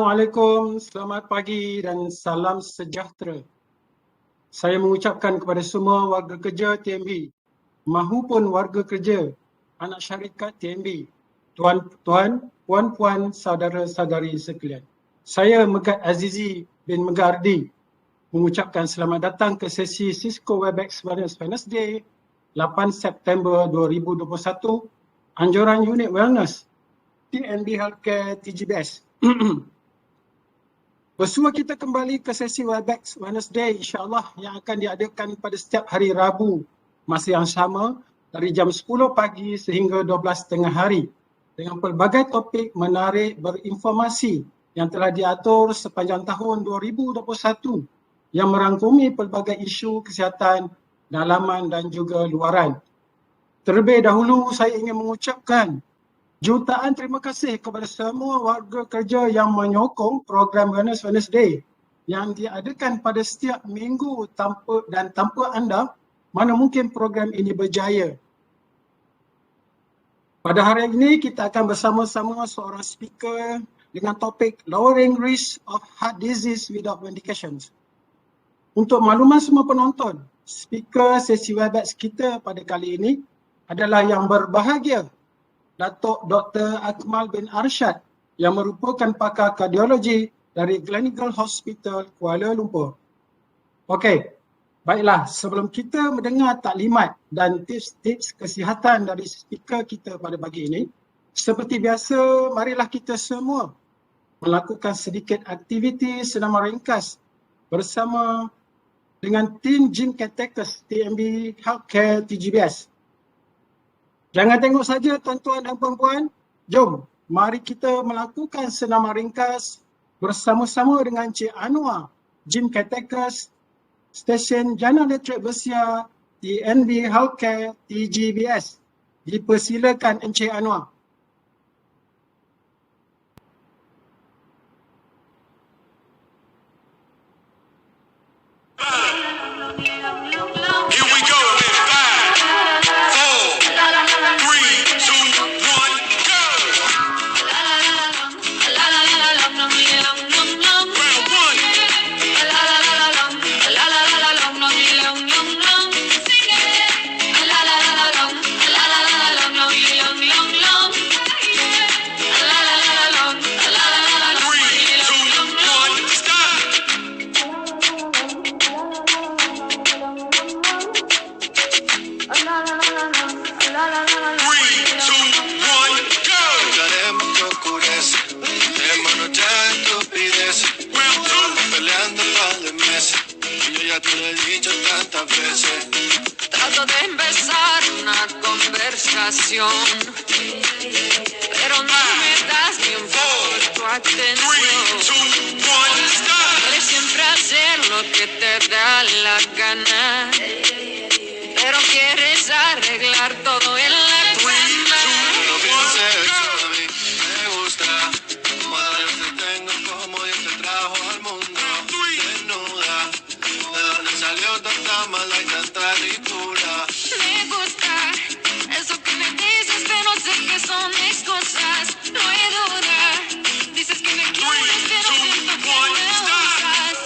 Assalamualaikum, selamat pagi dan salam sejahtera. Saya mengucapkan kepada semua warga kerja TMB mahupun warga kerja anak syarikat TMB, tuan-tuan, puan-puan, saudara-saudari sekalian. Saya Megat Azizi bin Megardi mengucapkan selamat datang ke sesi Cisco Webex Wellness Wednesday 8 September 2021, anjuran unit wellness TMB Healthcare TGBS. Bersua kita kembali ke sesi Webex Wednesday insyaAllah yang akan diadakan pada setiap hari Rabu masa yang sama dari jam 10 pagi sehingga 12.30 hari dengan pelbagai topik menarik berinformasi yang telah diatur sepanjang tahun 2021 yang merangkumi pelbagai isu kesihatan dalaman dan juga luaran. Terlebih dahulu saya ingin mengucapkan jutaan terima kasih kepada semua warga kerja yang menyokong program Wellness Wednesday yang diadakan pada setiap minggu tanpa anda, mana mungkin program ini berjaya. Pada hari ini kita akan bersama-sama seorang speaker dengan topik Lowering Risk of Heart Disease Without Medications. Untuk makluman semua penonton, speaker sesi Webex kita pada kali ini adalah yang berbahagia Datuk Dr. Akmal bin Arshad yang merupakan pakar kardiologi dari Gleneagles Hospital Kuala Lumpur. Okey, baiklah, sebelum kita mendengar taklimat dan tips-tips kesihatan dari speaker kita pada pagi ini, seperti biasa, marilah kita semua melakukan sedikit aktiviti senam ringkas bersama dengan tim Gym Catechesis TMB Healthcare TGBS. Jangan tengok saja tuan-tuan dan puan-puan, jom mari kita melakukan senaman ringkas bersama-sama dengan Cik Anwar, Gym Catechesis, Stesen Jana Elektrik Bersia, TNB Healthcare TGBS. Dipersilakan Encik Anwar. Trato de empezar una conversación, pero no me das bien por tu atención. Quieres siempre hacer lo que te da la gana, pero quieres arreglar todo en la cama. Me gusta, como te tengo, como yo te trajo al mundo, desnuda. ¿De dónde salió tanta mala y tanta ricura? Me gusta eso que me dices, pero sé que son excusas. No hay duda. Dices que me quieres, pero siento que me usas.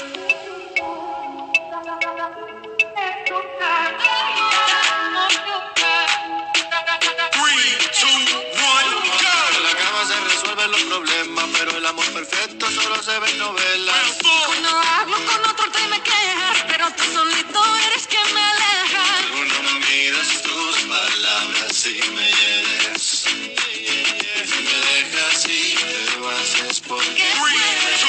En la cama se resuelven los problemas, pero el amor perfecto solo se ve en novelas. Cuando hablo con otro te me quejas, pero tú solito eres quien me aleja. Tú no miras tus palabras y me hieres. Si me dejas y te vas es porque quieres.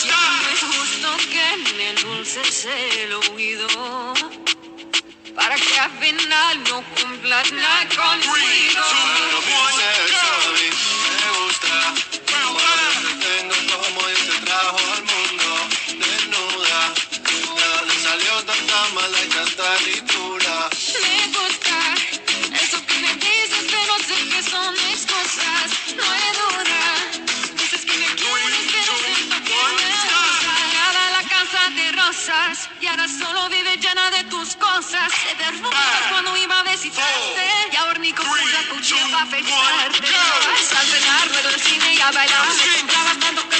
No es justo que me endulces el oído para que al final no cumplas nada conmigo. No pienses eso de mí, me gusta. Como te tengo, como yo te trajo al mundo, desnuda. ¿De dónde salió tanta mala y tanta ricura? Me gusta eso que me dices, pero sé que son excusas. No hay duda. Dices que me quieres, pero siento que me usas. Nada la casa de rosas y ahora solo vive llena de tus cosas. Se derrumba cuando iba a visitarte y ahora ni con una cuchilla para afeitarte. Vas a cenar, ruedo del cine y a bailar. Me comprabas tanto que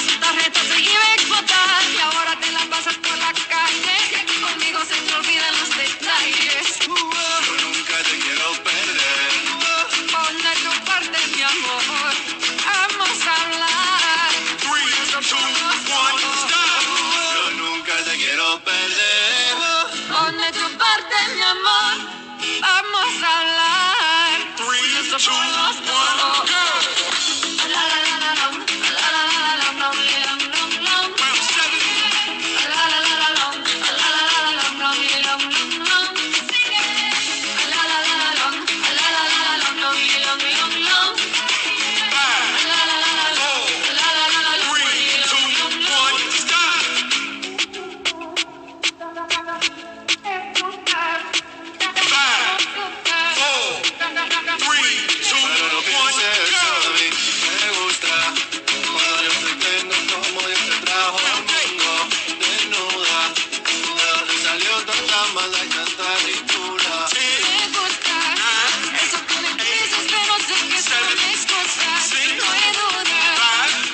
quieres hablar. Eso por los dos. La la la la long, la la la la long, long, long, long. La la la la long, la la la la long, long, long, long. La la la la long, la la la la long, long, long, long, long. La la la la long, la la la la long, 3, 2, 1, stop! 3, 2, Pero no 1, pienses eso go! de mí, me gusta. Cuando yo te tengo como Dios te trajo al mundo, desnuda. ¿De dónde salió tanta maldad y tanta ricura? Me gusta eso que me dices, pero sé que son excusas. No hay duda.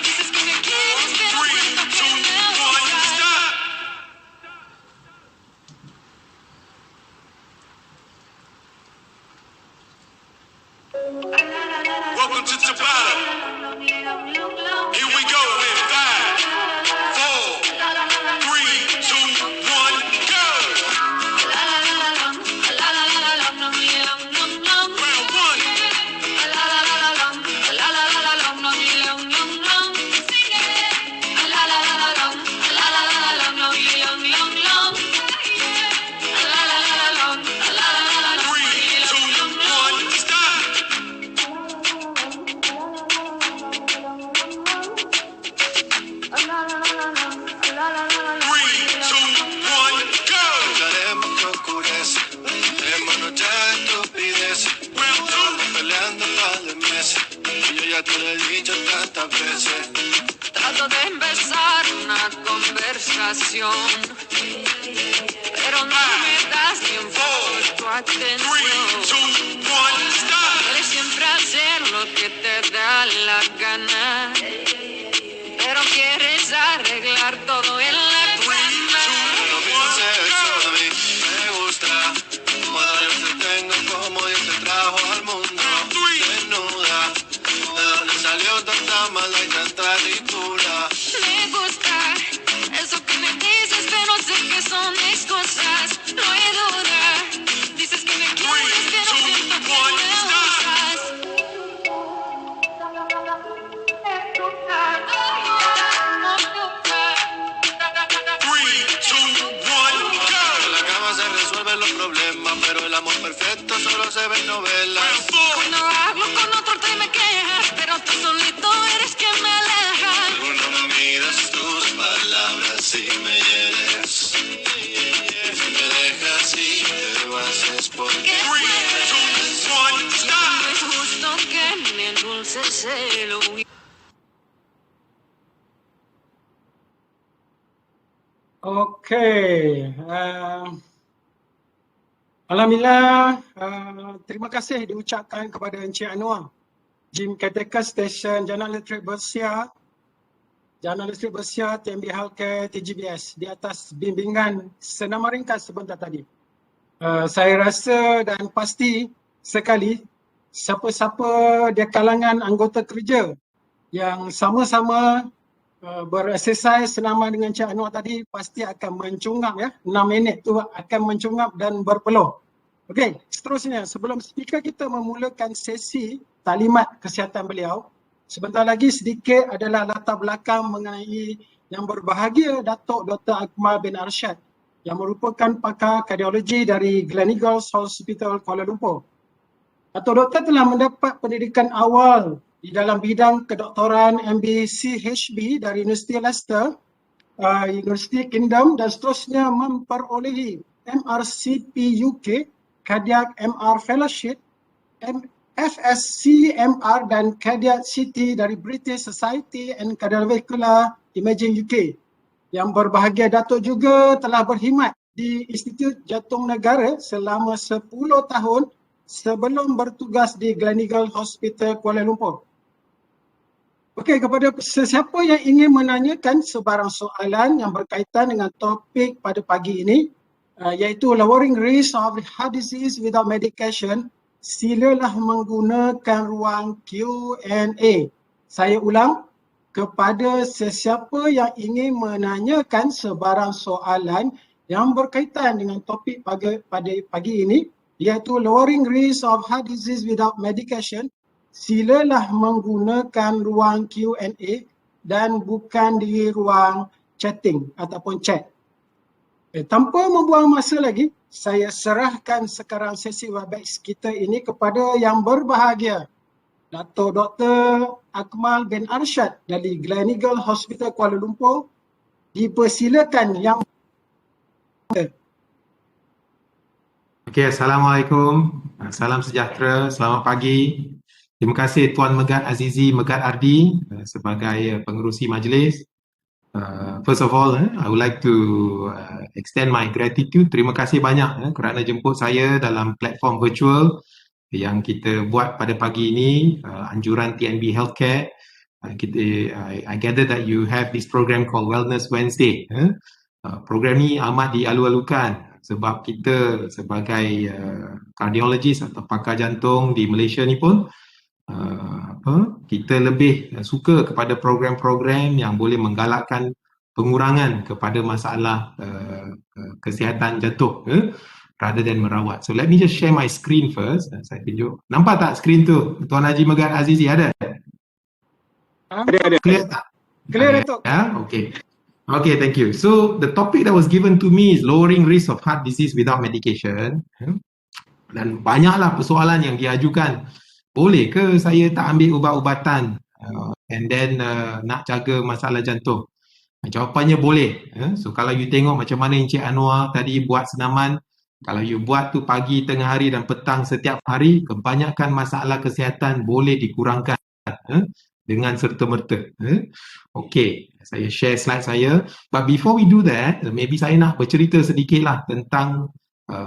Dices que me quieres, pero 3, siento que 2, me 1, buscas. stop! Welcome to Tabata. Here we go in 5, 4, 3, 2, 1, go! Round 1. Three, two, one, stop! 3, 2, 1, go! Dejaremos que oscurece, tenemos noche de estupidez. Round 2. Peleando un par de meses, y yo ya te lo he dicho tantas veces. Trato de empezar una conversación, pero no me das ni un poco de tu 3, atención. 2, 1, stop! Quieres siempre hacer lo que te da la gana, pero quieres arreglar todo en la cama. No pienses eso de mí, me gusta. Cuando yo te tengo como Dios te trajo al mundo, desnuda. ¿De dónde salió tanta maldad y tanta ricura? Me gusta eso que me dices, pero sé que son excusas. No hay duda. Dices que me quieres, pero siento que me buscas. 3, 2, 1, go! En la cama se resuelven los problemas, pero el amor perfecto solo se ve en novelas. Round 4. Cuando hablo con otro te me quejas, pero tú solito eres quien me aleja. Tú no me miras tus palabras y me hieres. Si me dejas y te vas es porque 3, 2, 1, no stop! es justo que me endulces el oído. Okey, alhamdulillah, terima kasih diucapkan kepada Encik Anwar, Jim Caretaker Stesen Jalan Elektrik Bersiar, TMB Healthcare TGBS di atas bimbingan senama ringkas sebentar tadi. Saya rasa dan pasti sekali siapa-siapa di kalangan anggota kerja yang sama-sama bereksersis senama dengan Encik Anwar tadi pasti akan mencungap ya, 6 minit tu akan mencungap dan berpeluh. Okey, seterusnya sebelum speaker kita memulakan sesi taklimat kesihatan beliau, sebentar lagi sedikit adalah latar belakang mengenai yang berbahagia Datuk Dr. Akmal bin Arsyad yang merupakan pakar kardiologi dari Gleneagles Hospital Kuala Lumpur. Datuk Doktor telah mendapat pendidikan awal di dalam bidang kedoktoran MB-CHB dari Universiti Leicester, Universiti Kingdom dan seterusnya memperolehi MRCP UK, Cardiac MR Fellowship, FSC MR dan Cardiac CT dari British Society and Cardiovascular Imaging UK. Yang berbahagia Datuk juga telah berkhidmat di Institut Jantung Negara selama 10 tahun sebelum bertugas di Gleneagles Hospital Kuala Lumpur. Okey, kepada sesiapa yang ingin menanyakan sebarang soalan yang berkaitan dengan topik pada pagi ini, iaitu lowering risk of heart disease without medication, silalah menggunakan ruang Q&A. Saya ulang, kepada sesiapa yang ingin menanyakan sebarang soalan yang berkaitan dengan topik pada pagi ini, iaitu lowering risk of heart disease without medication, silalah menggunakan ruang Q&A dan bukan di ruang chatting ataupun chat. Tanpa membuang masa lagi, saya serahkan sekarang sesi Webex kita ini kepada yang berbahagia, Dato' Dr. Akmal bin Arsyad dari Gleneagle Hospital Kuala Lumpur. Dipersilakan yang Okey, Assalamualaikum. Salam sejahtera, selamat pagi. Terima kasih Tuan Megat Azizi Megat Ardi sebagai pengerusi majlis. First of all, I would like to extend my gratitude. Terima kasih banyak kerana jemput saya dalam platform virtual yang kita buat pada pagi ini, anjuran TNB Healthcare. I gather that you have this program called Wellness Wednesday. Program ni amat dialu-alukan sebab kita sebagai cardiologist atau pakar jantung di Malaysia ni pun kita lebih suka kepada program-program yang boleh menggalakkan pengurangan kepada masalah kesihatan jantung rather than merawat. So let me just share my screen first. Saya tunjuk. Nampak tak screen tu? Tuan Haji Megat Azizi ada? ada. Clear tak? Clear, Dato'. Ya, okay. Okay, thank you. So the topic that was given to me is lowering risk of heart disease without medication. Dan banyaklah persoalan yang diajukan. Boleh ke saya tak ambil ubat-ubatan and then nak jaga masalah jantung? Jawapannya boleh. So kalau you tengok macam mana Encik Anwar tadi buat senaman, kalau you buat tu pagi, tengah hari dan petang setiap hari, kebanyakan masalah kesihatan boleh dikurangkan dengan serta-merta. Okey, saya share slide saya. But before we do that, maybe saya nak bercerita sedikitlah tentang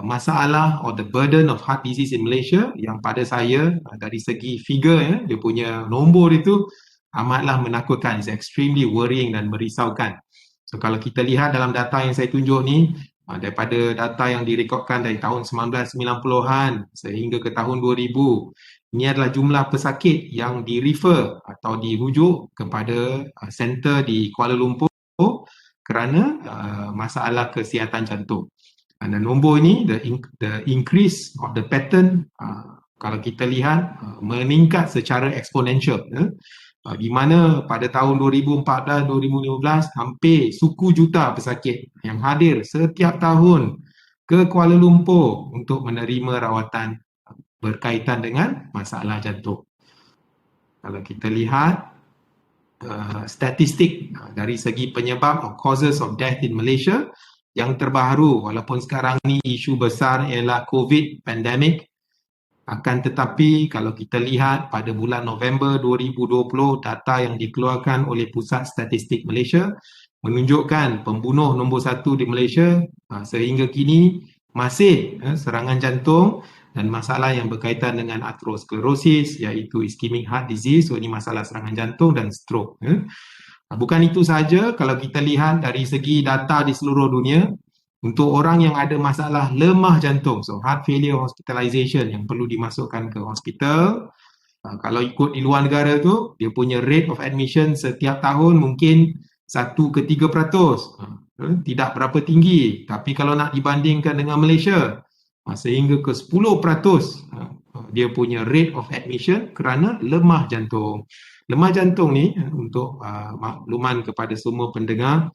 masalah or the burden of heart disease in Malaysia yang pada saya dari segi figure, dia punya nombor itu amatlah menakutkan. It's extremely worrying dan merisaukan. So kalau kita lihat dalam data yang saya tunjuk ni, daripada data yang direkodkan dari tahun 1990-an sehingga ke tahun 2000, ini adalah jumlah pesakit yang di-refer atau dirujuk kepada center di Kuala Lumpur kerana masalah kesihatan jantung. Dan nombor ini, the increase of the pattern, kalau kita lihat, meningkat secara exponential. Di mana pada tahun 2014-2015, hampir suku juta pesakit yang hadir setiap tahun ke Kuala Lumpur untuk menerima rawatan berkaitan dengan masalah jantung. Kalau kita lihat statistik dari segi penyebab or causes of death in Malaysia yang terbaru, walaupun sekarang ni isu besar ialah COVID pandemic, akan tetapi kalau kita lihat pada bulan November 2020, data yang dikeluarkan oleh Pusat Statistik Malaysia menunjukkan pembunuh nombor 1 di Malaysia sehingga kini masih serangan jantung dan masalah yang berkaitan dengan aterosklerosis iaitu ischemic heart disease. So ini masalah serangan jantung dan stroke. Bukan itu saja, kalau kita lihat dari segi data di seluruh dunia, untuk orang yang ada masalah lemah jantung, so heart failure hospitalization yang perlu dimasukkan ke hospital, kalau ikut di luar negara tu, dia punya rate of admission setiap tahun mungkin 1 ke 3%. Tidak berapa tinggi, tapi kalau nak dibandingkan dengan Malaysia, sehingga ke 10% dia punya rate of admission kerana lemah jantung. Lemah jantung ni, untuk makluman kepada semua pendengar,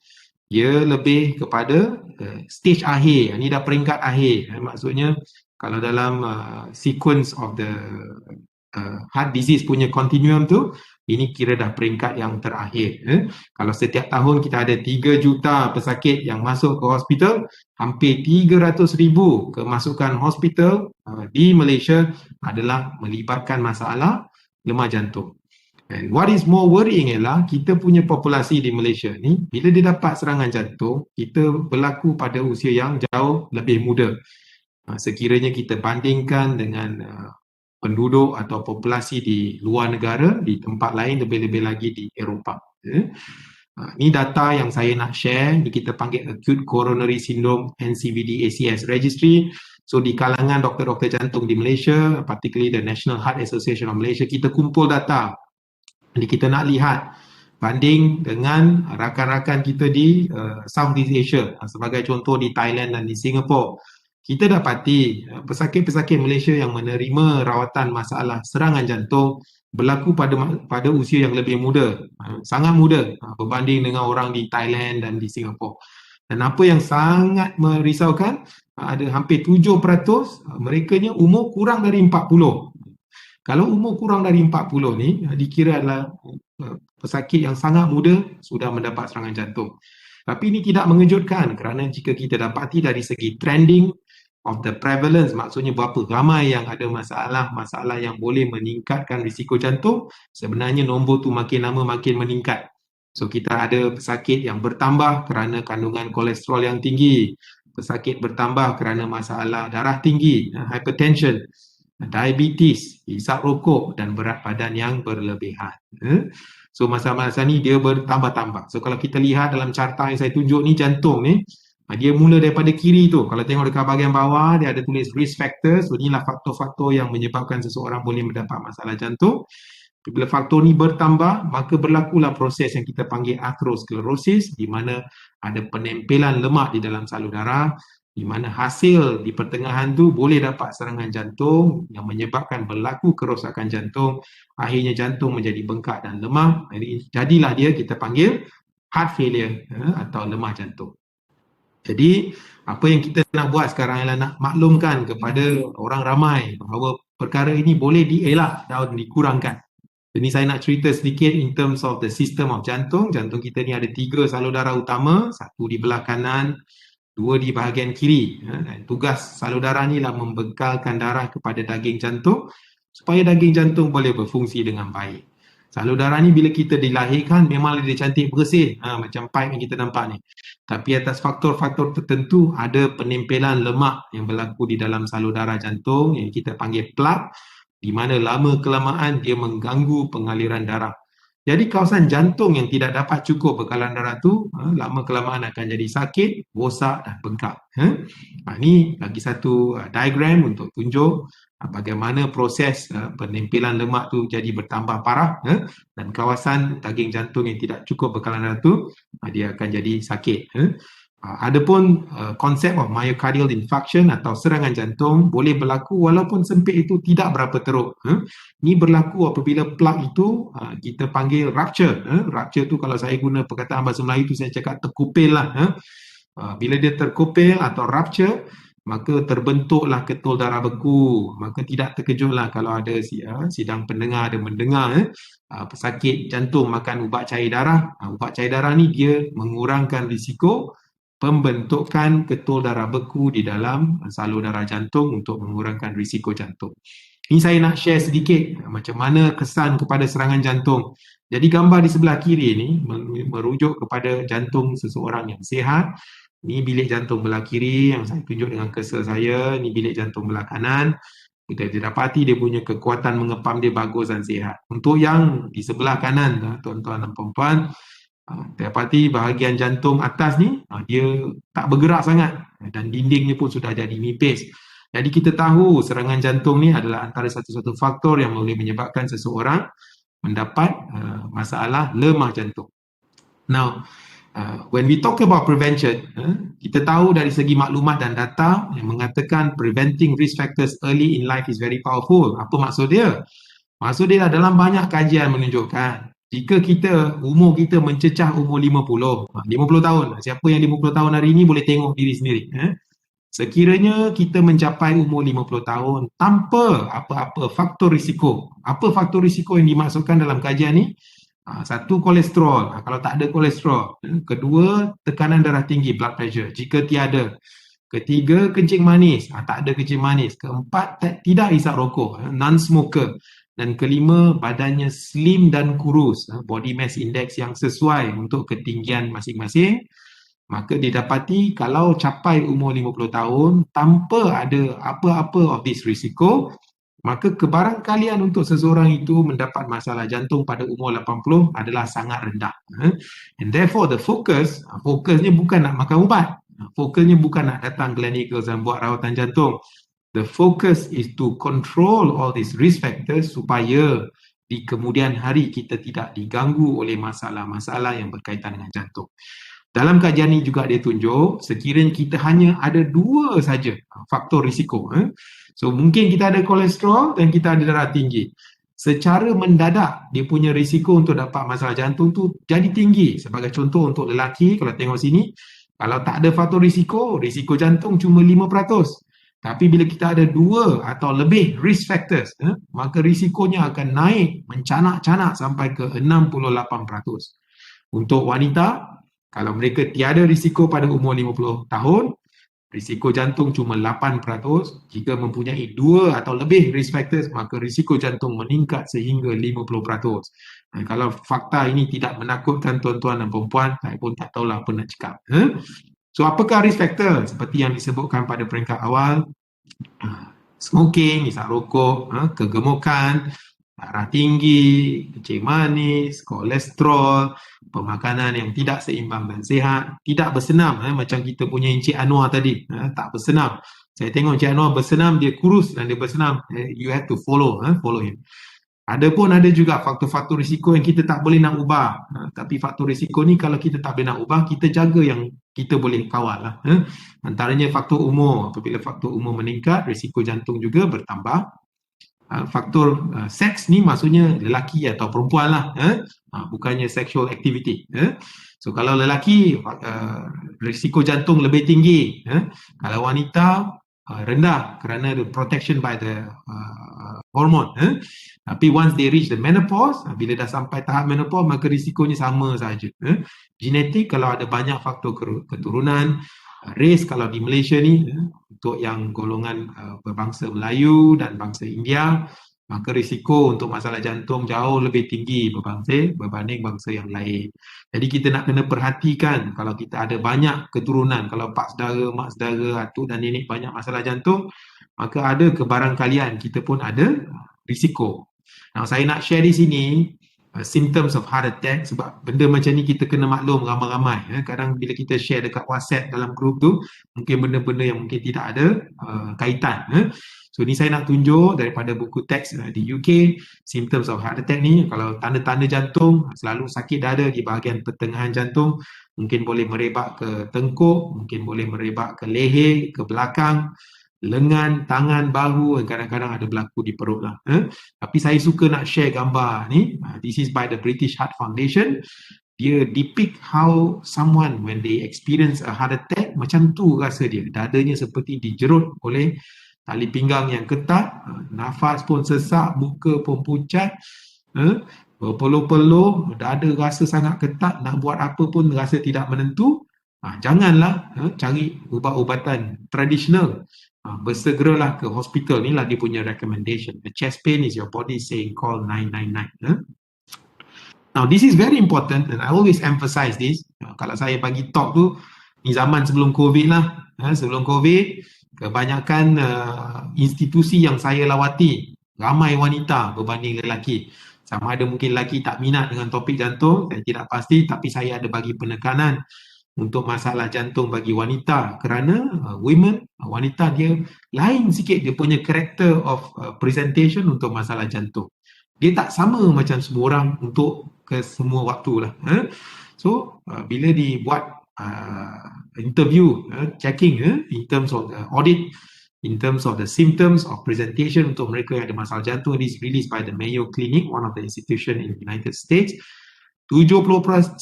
dia lebih kepada stage akhir. Ini dah peringkat akhir. Maksudnya kalau dalam sequence of the heart disease punya continuum tu, ini kira dah peringkat yang terakhir. Kalau setiap tahun kita ada 3 juta pesakit yang masuk ke hospital, hampir 300,000 kemasukan hospital di Malaysia adalah melibatkan masalah lemah jantung. And what is more worrying ialah kita punya populasi di Malaysia ni, bila dia dapat serangan jantung, kita berlaku pada usia yang jauh lebih muda. Sekiranya kita bandingkan dengan penduduk atau populasi di luar negara, di tempat lain, lebih-lebih lagi di Eropah. Ini data yang saya nak share, ini kita panggil Acute Coronary Syndrome NCVD ACS Registry. So di kalangan doktor-doktor jantung di Malaysia, particularly the National Heart Association of Malaysia, kita kumpul data. Jadi kita nak lihat banding dengan rakan-rakan kita di Southeast Asia, sebagai contoh di Thailand dan di Singapura. kita dapati pesakit-pesakit Malaysia yang menerima rawatan masalah serangan jantung berlaku pada usia yang lebih muda, sangat muda berbanding dengan orang di Thailand dan di Singapura. Dan apa yang sangat merisaukan, ada hampir 7% merekanya umur kurang dari 40. Kalau umur kurang dari 40 ni dikira adalah pesakit yang sangat muda sudah mendapat serangan jantung. Tapi ini tidak mengejutkan kerana jika kita dapati dari segi trending of the prevalence, maksudnya berapa ramai yang ada masalah yang boleh meningkatkan risiko jantung, sebenarnya nombor tu makin lama makin meningkat. So kita ada pesakit yang bertambah kerana kandungan kolesterol yang tinggi, pesakit bertambah kerana masalah darah tinggi, hypertension, diabetes, hisap rokok dan berat badan yang berlebihan. So masa-masa ni dia bertambah-tambah. So kalau kita lihat dalam carta yang saya tunjuk ni, jantung ni, dia mula daripada kiri tu. Kalau tengok dekat bahagian bawah, dia ada tulis risk factors. So inilah faktor-faktor yang menyebabkan seseorang boleh mendapat masalah jantung. Bila faktor ni bertambah, maka berlakulah proses yang kita panggil atherosclerosis, di mana ada penempelan lemak di dalam salur darah, di mana hasil di pertengahan tu boleh dapat serangan jantung yang menyebabkan berlaku kerosakan jantung, akhirnya jantung menjadi bengkak dan lemah. Jadilah dia kita panggil heart failure atau lemah jantung. Jadi apa yang kita nak buat sekarang ialah nak maklumkan kepada orang ramai bahawa perkara ini boleh dielak dan dikurangkan. Jadi saya nak cerita sedikit in terms of the system of jantung. Jantung kita ni ada 3 salur darah utama, 1 di belah kanan, 2 di bahagian kiri. Dan tugas salur darah ni lah membekalkan darah kepada daging jantung supaya daging jantung boleh berfungsi dengan baik. Salur darah ni bila kita dilahirkan memang dia cantik bersih, macam pipe yang kita nampak ni. Tapi atas faktor-faktor tertentu ada penempelan lemak yang berlaku di dalam salur darah jantung yang kita panggil plaque, di mana lama kelamaan dia mengganggu pengaliran darah. Jadi kawasan jantung yang tidak dapat cukup bekalan darah tu lama kelamaan akan jadi sakit, rosak dan bengkak. Ini lagi satu diagram untuk tunjuk bagaimana proses penempelan lemak tu jadi bertambah parah dan kawasan daging jantung yang tidak cukup bekalan darah tu dia akan jadi sakit. Adapun konsep of myocardial infarction atau serangan jantung boleh berlaku walaupun sempit itu tidak berapa teruk. Ini berlaku apabila plug itu kita panggil rupture. Rupture tu kalau saya guna perkataan bahasa Melayu tu saya cakap terkupil lah. Bila dia terkupil atau rupture, maka terbentuklah ketul darah beku. Maka tidak terkejutlah kalau ada sidang pendengar ada mendengar pesakit jantung makan ubat cair darah. Ubat cair darah ni dia mengurangkan risiko pembentukan ketul darah beku di dalam salur darah jantung untuk mengurangkan risiko jantung. Ini saya nak share sedikit macam mana kesan kepada serangan jantung. Jadi gambar di sebelah kiri ni merujuk kepada jantung seseorang yang sihat. Ini bilik jantung belah kiri yang saya tunjuk dengan cursor saya. Ini bilik jantung belah kanan. Kita dapati dia punya kekuatan mengepam dia bagus dan sihat. Untuk yang di sebelah kanan, tuan-tuan dan puan-puan, dapati bahagian jantung atas ni dia tak bergerak sangat dan dindingnya pun sudah jadi nipis. Jadi kita tahu serangan jantung ni adalah antara satu-satu faktor yang boleh menyebabkan seseorang mendapat masalah lemah jantung. Now, when we talk about prevention, kita tahu dari segi maklumat dan data yang mengatakan preventing risk factors early in life is very powerful. Apa maksud dia? Maksud dia dalam banyak kajian menunjukkan jika umur kita mencecah umur 50 tahun, siapa yang 50 tahun hari ini boleh tengok diri sendiri. Sekiranya kita mencapai umur 50 tahun tanpa apa-apa faktor risiko. Apa faktor risiko yang dimasukkan dalam kajian ni? Satu, kolesterol, kalau tak ada kolesterol. Kedua, tekanan darah tinggi, blood pressure, jika tiada. Ketiga, kencing manis, tak ada kencing manis. Keempat, tidak hisap rokok, non-smoker. Dan kelima, badannya slim dan kurus, body mass index yang sesuai untuk ketinggian masing-masing. Maka didapati kalau capai umur 50 tahun tanpa ada apa-apa of this risiko, maka kebarangkalian untuk seseorang itu mendapat masalah jantung pada umur 80 adalah sangat rendah. And therefore the fokusnya bukan nak makan ubat. Fokusnya bukan nak datang clinical dan buat rawatan jantung. The focus is to control all these risk factors supaya di kemudian hari kita tidak diganggu oleh masalah-masalah yang berkaitan dengan jantung. Dalam kajian ini juga dia tunjuk sekiranya kita hanya ada 2 saja faktor risiko. So mungkin kita ada kolesterol dan kita ada darah tinggi. Secara mendadak dia punya risiko untuk dapat masalah jantung tu jadi tinggi. Sebagai contoh untuk lelaki, kalau tengok sini, kalau tak ada faktor risiko jantung cuma 5%. Tapi bila kita ada 2 atau lebih risk factors, maka risikonya akan naik mencanak-canak sampai ke 68%. Untuk wanita, kalau mereka tiada risiko pada umur 50 tahun, risiko jantung cuma 8%. Jika mempunyai 2 atau lebih risk factors, maka risiko jantung meningkat sehingga 50%. Dan kalau fakta ini tidak menakutkan tuan-tuan dan perempuan, saya pun tak tahulah apa nak cakap. So apakah risk factor? Seperti yang disebutkan pada peringkat awal, smoking, hisap rokok, kegemukan, darah tinggi, kencing manis, kolesterol, pemakanan yang tidak seimbang dan sihat, tidak bersenam, macam kita punya Encik Anwar tadi, tak bersenam. Saya tengok Encik Anwar bersenam, dia kurus dan dia bersenam. You have to follow him. Ada juga faktor-faktor risiko yang kita tak boleh nak ubah. Tapi faktor risiko ni kalau kita tak boleh nak ubah, kita jaga yang kita boleh kawal lah. Antaranya faktor umur. Apabila faktor umur meningkat, risiko jantung juga bertambah. Faktor seks ni maksudnya lelaki atau perempuan lah. Bukannya sexual activity. So kalau lelaki, risiko jantung lebih tinggi. Kalau wanita, rendah kerana the protection by the hormone. Tapi once they reach the menopause, bila dah sampai tahap menopause, maka risikonya sama saja. Genetik, kalau ada banyak faktor keturunan. Race, kalau di Malaysia ni, untuk yang golongan berbangsa Melayu dan bangsa India, maka risiko untuk masalah jantung jauh lebih tinggi berbanding bangsa yang lain. Jadi kita nak kena perhatikan kalau kita ada banyak keturunan, kalau pak saudara, mak saudara, atuk dan nenek banyak masalah jantung, maka ada kebarangkalian kita pun ada risiko. Nah, saya nak share di sini symptoms of heart attack, sebab benda macam ni kita kena maklum ramai-ramai. Kadang bila kita share dekat WhatsApp dalam grup tu, mungkin benda-benda yang mungkin tidak ada kaitan. So ni saya nak tunjuk daripada buku teks di UK, symptoms of heart attack ni. Kalau tanda-tanda jantung, selalu sakit dada di bahagian pertengahan jantung, mungkin boleh merebak ke tengkuk, mungkin boleh merebak ke leher, ke belakang, lengan, tangan, bahu, kadang-kadang ada berlaku di perut lah. Tapi saya suka nak share gambar ni. This is by the British Heart Foundation. Dia depict how someone when they experience a heart attack, macam tu rasa dia. Dadanya seperti dijerut oleh tali pinggang yang ketat, nafas pun sesak, muka pun pucat, berpeluh-peluh, dada rasa sangat ketat, nak buat apa pun rasa tidak menentu. Janganlah cari ubat-ubatan tradisional. Bersegeralah ke hospital. Inilah dia punya recommendation. The chest pain is your body saying call 999. Now this is very important and I always emphasize this. Kalau saya bagi talk tu, ni zaman sebelum COVID lah. Sebelum COVID, kebanyakan institusi yang saya lawati, ramai wanita berbanding lelaki. Sama ada mungkin lelaki tak minat dengan topik jantung, saya tidak pasti, tapi saya ada bagi penekanan untuk masalah jantung bagi wanita kerana wanita dia lain sikit, dia punya character of presentation untuk masalah jantung. Dia tak sama macam semua orang untuk ke semua waktu lah. So bila dibuat interview, checking in terms of the audit, in terms of the symptoms of presentation untuk mereka yang ada masalah jantung, this is released by the Mayo Clinic, one of the institution in the United States. 71%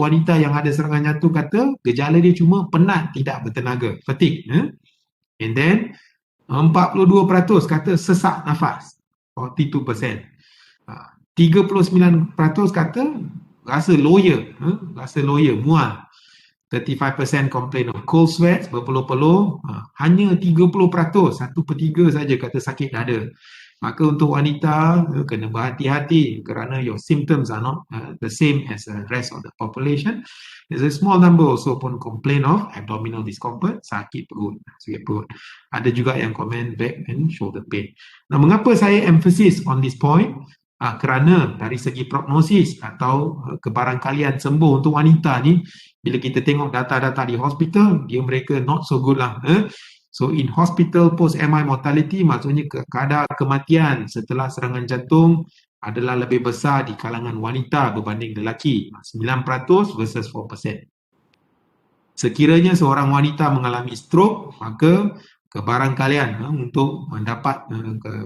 wanita yang ada serangan jantung kata gejala dia cuma penat, tidak bertenaga, fatigue. And then 42% kata sesak nafas, 42%. 39% kata rasa loya, mual. 35% complain of cold sweats, berpeluh-peluh. Hanya 30%, 1/3 saja kata sakit dada. Maka untuk wanita kena berhati-hati kerana your symptoms are not the same as the rest of the population. There's a small number also pun complain of abdominal discomfort, sakit perut. Ada juga yang komen back and shoulder pain. Nah, mengapa saya emphasis on this point? Kerana dari segi prognosis atau kebarangkalian sembuh untuk wanita ni, bila kita tengok data-data di hospital, mereka not so good lah. So in hospital post-MI mortality, maksudnya kadar kematian setelah serangan jantung adalah lebih besar di kalangan wanita berbanding lelaki. 9% versus 4%. Sekiranya seorang wanita mengalami stroke, maka kebaran kalian untuk mendapat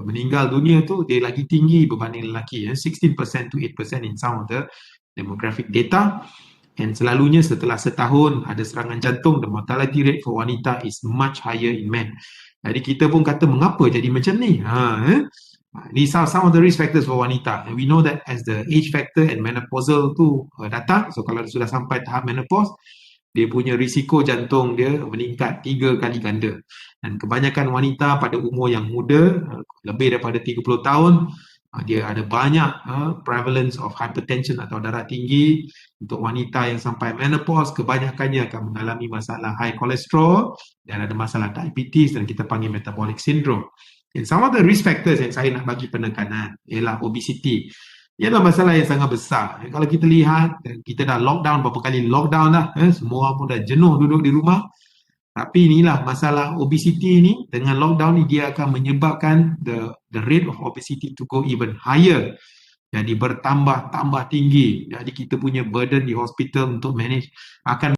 meninggal dunia tu dia lagi tinggi berbanding lelaki, 16% to 8% in some of the demographic data. And selalunya setelah setahun ada serangan jantung, the mortality rate for wanita is much higher in men. Jadi kita pun kata mengapa jadi macam ni? These are some of the risk factors for wanita. And we know that as the age factor and menopausal tu datang, so kalau sudah sampai tahap menopause, dia punya risiko jantung dia meningkat 3 kali ganda. Dan kebanyakan wanita pada umur yang muda, lebih daripada 30 tahun, dia ada banyak prevalence of hypertension atau darah tinggi. Untuk wanita yang sampai menopause, kebanyakannya akan mengalami masalah high cholesterol dan ada masalah diabetes dan kita panggil metabolic syndrome. And some of the risk factors yang saya nak bagi penekanan ialah obesity. Ia adalah masalah yang sangat besar. Kalau kita lihat, kita dah lockdown, berapa kali lockdown dah, semua orang pun dah jenuh duduk di rumah. Tapi inilah masalah obesity ni, dengan lockdown ni dia akan menyebabkan the rate of obesity to go even higher. Jadi bertambah tinggi. Jadi kita punya burden di hospital untuk manage akan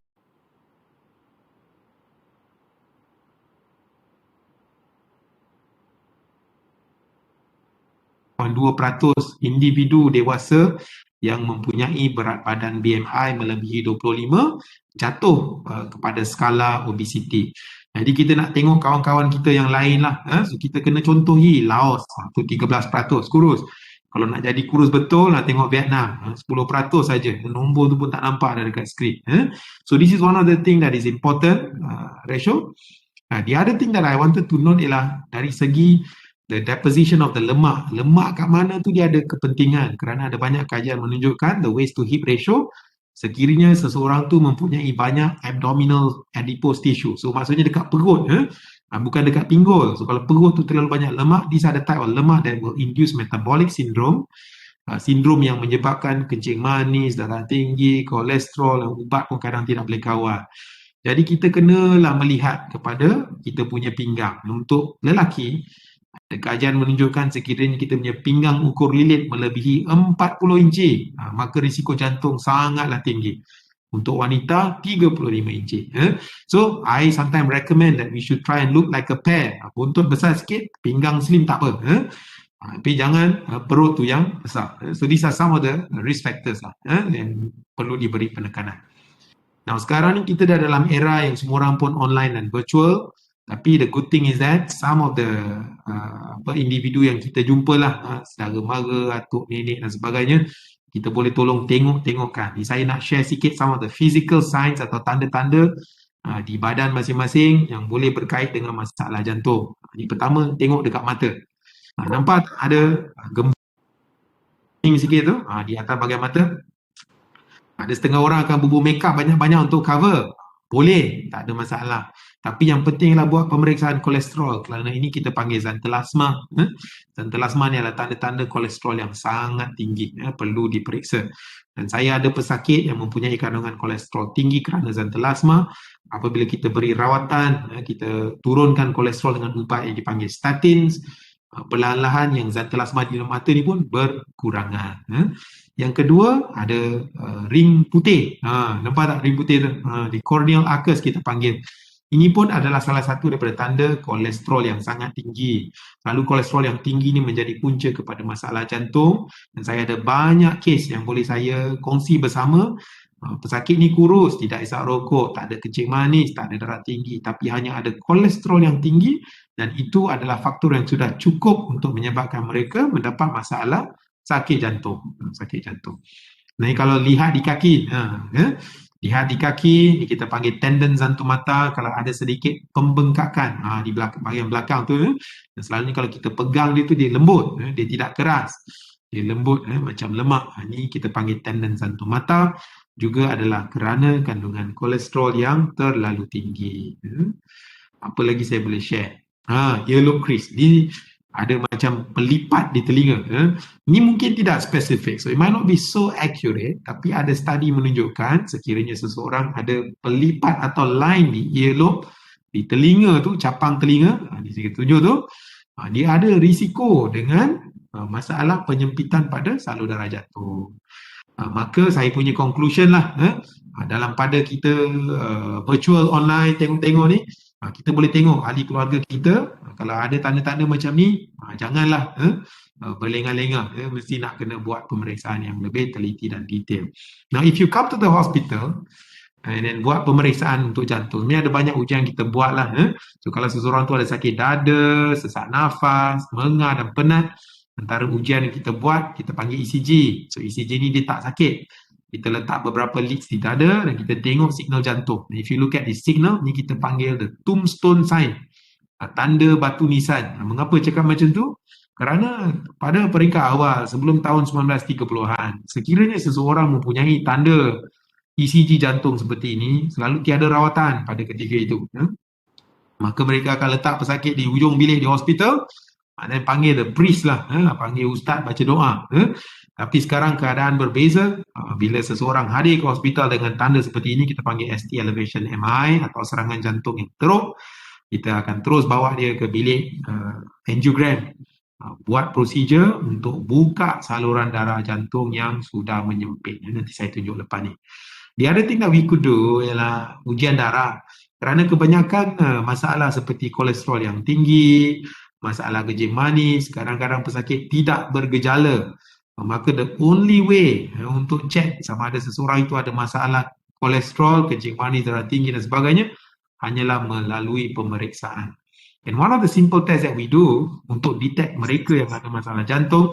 2% individu dewasa yang mempunyai berat badan BMI melebihi 25 jatuh kepada skala obesity. Jadi kita nak tengok kawan-kawan kita yang lain lah. So kita kena contohi Laos, tu 13% kurus. Kalau nak jadi kurus betul, nak tengok Vietnam, 10% saja. Nombor tu pun tak nampak ada dekat skrin. So this is one of the thing that is important, ratio. The other thing that I wanted to note ialah dari segi the deposition of the lemak. Lemak kat mana tu dia ada kepentingan kerana ada banyak kajian menunjukkan the waist to hip ratio. Sekiranya seseorang tu mempunyai banyak abdominal adipose tissue. So maksudnya dekat perut, bukan dekat pinggul. So kalau perut tu terlalu banyak lemak, these are the type of lemak that will induce metabolic syndrome. Sindrom yang menyebabkan kencing manis, darah tinggi, kolesterol, ubat pun kadang tidak boleh kawal. Jadi kita kenalah melihat kepada kita punya pinggang. Untuk lelaki, ada kajian menunjukkan sekiranya kita punya pinggang ukur lilit melebihi 40 inci, maka risiko jantung sangatlah tinggi. Untuk wanita, 35 inci. So, I sometimes recommend that we should try and look like a pear. Buntut besar sikit, pinggang slim tak apa. Tapi jangan perut tu yang besar. So, these are some of the risk factors lah, yang perlu diberi penekanan. Now, sekarang ni kita dah dalam era yang semua orang pun online dan virtual. Tapi the good thing is that some of the individu yang kita jumpa lah, saudara mara, atuk, nenek dan sebagainya, kita boleh tolong tengokkan. Saya nak share sikit some of the physical signs atau tanda-tanda di badan masing-masing yang boleh berkait dengan masalah jantung. Ini pertama, tengok dekat mata. Nampak ada gembing sikit tu di atas bahagian mata. Ada setengah orang akan bubuh makeup banyak-banyak untuk cover. Boleh, tak ada masalah. Tapi yang pentinglah buat pemeriksaan kolesterol kerana ini kita panggil xanthelasma. Xanthelasma ni adalah tanda-tanda kolesterol yang sangat tinggi, perlu diperiksa. Dan saya ada pesakit yang mempunyai kandungan kolesterol tinggi kerana xanthelasma. Apabila kita beri rawatan, kita turunkan kolesterol dengan ubat yang dipanggil statins, perlahan-lahan yang xanthelasma di dalam mata ni pun berkurangan. Yang kedua ada ring putih. Nampak tak ring putih tu? Di corneal arcus kita panggil. Ini pun adalah salah satu daripada tanda kolesterol yang sangat tinggi. Lalu kolesterol yang tinggi ini menjadi punca kepada masalah jantung. Dan saya ada banyak kes yang boleh saya kongsi bersama. Pesakit ni kurus, tidak isap rokok, tak ada kencing manis, tak ada darah tinggi. Tapi hanya ada kolesterol yang tinggi. Dan itu adalah faktor yang sudah cukup untuk menyebabkan mereka mendapat masalah sakit jantung. Nah, kalau lihat di kaki, lihat di kaki, ni kita panggil tendon xanthomata. Kalau ada sedikit pembengkakan di bahagian belakang tu, dan selalunya kalau kita pegang dia tu, dia lembut, dia tidak keras, dia lembut macam lemak. Ini kita panggil tendon xanthomata. Juga adalah kerana kandungan kolesterol yang terlalu tinggi. Apa lagi saya boleh share? Earlobe crease. Ni ada macam pelipat di telinga. Ini mungkin tidak spesifik, so it might not be so accurate, tapi ada study menunjukkan sekiranya seseorang ada pelipat atau line di earlobe, di telinga tu, capang telinga, di sini tunjuk tu, dia ada risiko dengan masalah penyempitan pada salur darah jantung. Maka saya punya conclusion lah, dalam pada kita virtual online tengok-tengok ni, kita boleh tengok ahli keluarga kita, kalau ada tanda-tanda macam ni, janganlah berlengah-lengah, mesti nak kena buat pemeriksaan yang lebih teliti dan detail. Now if you come to the hospital and then buat pemeriksaan untuk jantung, ni ada banyak ujian kita buat lah. So kalau seseorang tu ada sakit dada, sesak nafas, mengah dan penat, antara ujian yang kita buat, kita panggil ECG. So ECG ni dia tak sakit. Kita letak beberapa leads di dada dan kita tengok signal jantung. If you look at this signal, ni kita panggil the tombstone sign, tanda batu nisan. Mengapa cakap macam tu? Kerana pada peringkat awal sebelum tahun 1930-an, sekiranya seseorang mempunyai tanda ECG jantung seperti ini, selalu tiada rawatan pada ketika itu. Maka mereka akan letak pesakit di hujung bilik di hospital dan panggil the priest lah, panggil ustaz baca doa. Tapi sekarang keadaan berbeza. Bila seseorang hadir ke hospital dengan tanda seperti ini, kita panggil ST elevation MI atau serangan jantung yang teruk. Kita akan terus bawa dia ke bilik angiogram, buat prosedur untuk buka saluran darah jantung yang sudah menyempit. Nanti saya tunjuk lepas ni. The other thing that we could do ialah ujian darah. Kerana kebanyakan masalah seperti kolesterol yang tinggi, masalah kencing manis, kadang-kadang pesakit tidak bergejala. Maka the only way untuk cek sama ada seseorang itu ada masalah kolesterol, kencing manis, darah tinggi dan sebagainya hanyalah melalui pemeriksaan. And one of the simple tests that we do untuk detect mereka yang ada masalah jantung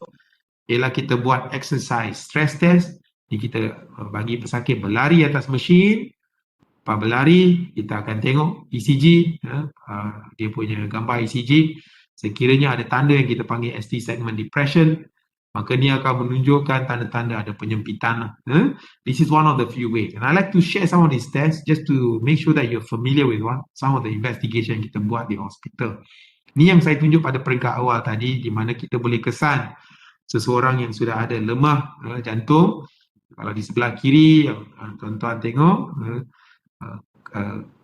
ialah kita buat exercise stress test. Ni kita bagi pesakit berlari atas mesin. Lepas berlari, kita akan tengok ECG, dia punya gambar ECG. Sekiranya ada tanda yang kita panggil ST segment depression, maka ni akan menunjukkan tanda-tanda ada penyempitan. This is one of the few ways. And I like to share some of these tests just to make sure that you're familiar with some of the investigation kita buat di hospital. Ni yang saya tunjuk pada peringkat awal tadi, di mana kita boleh kesan seseorang yang sudah ada lemah jantung. Kalau di sebelah kiri, yang tuan-tuan tengok,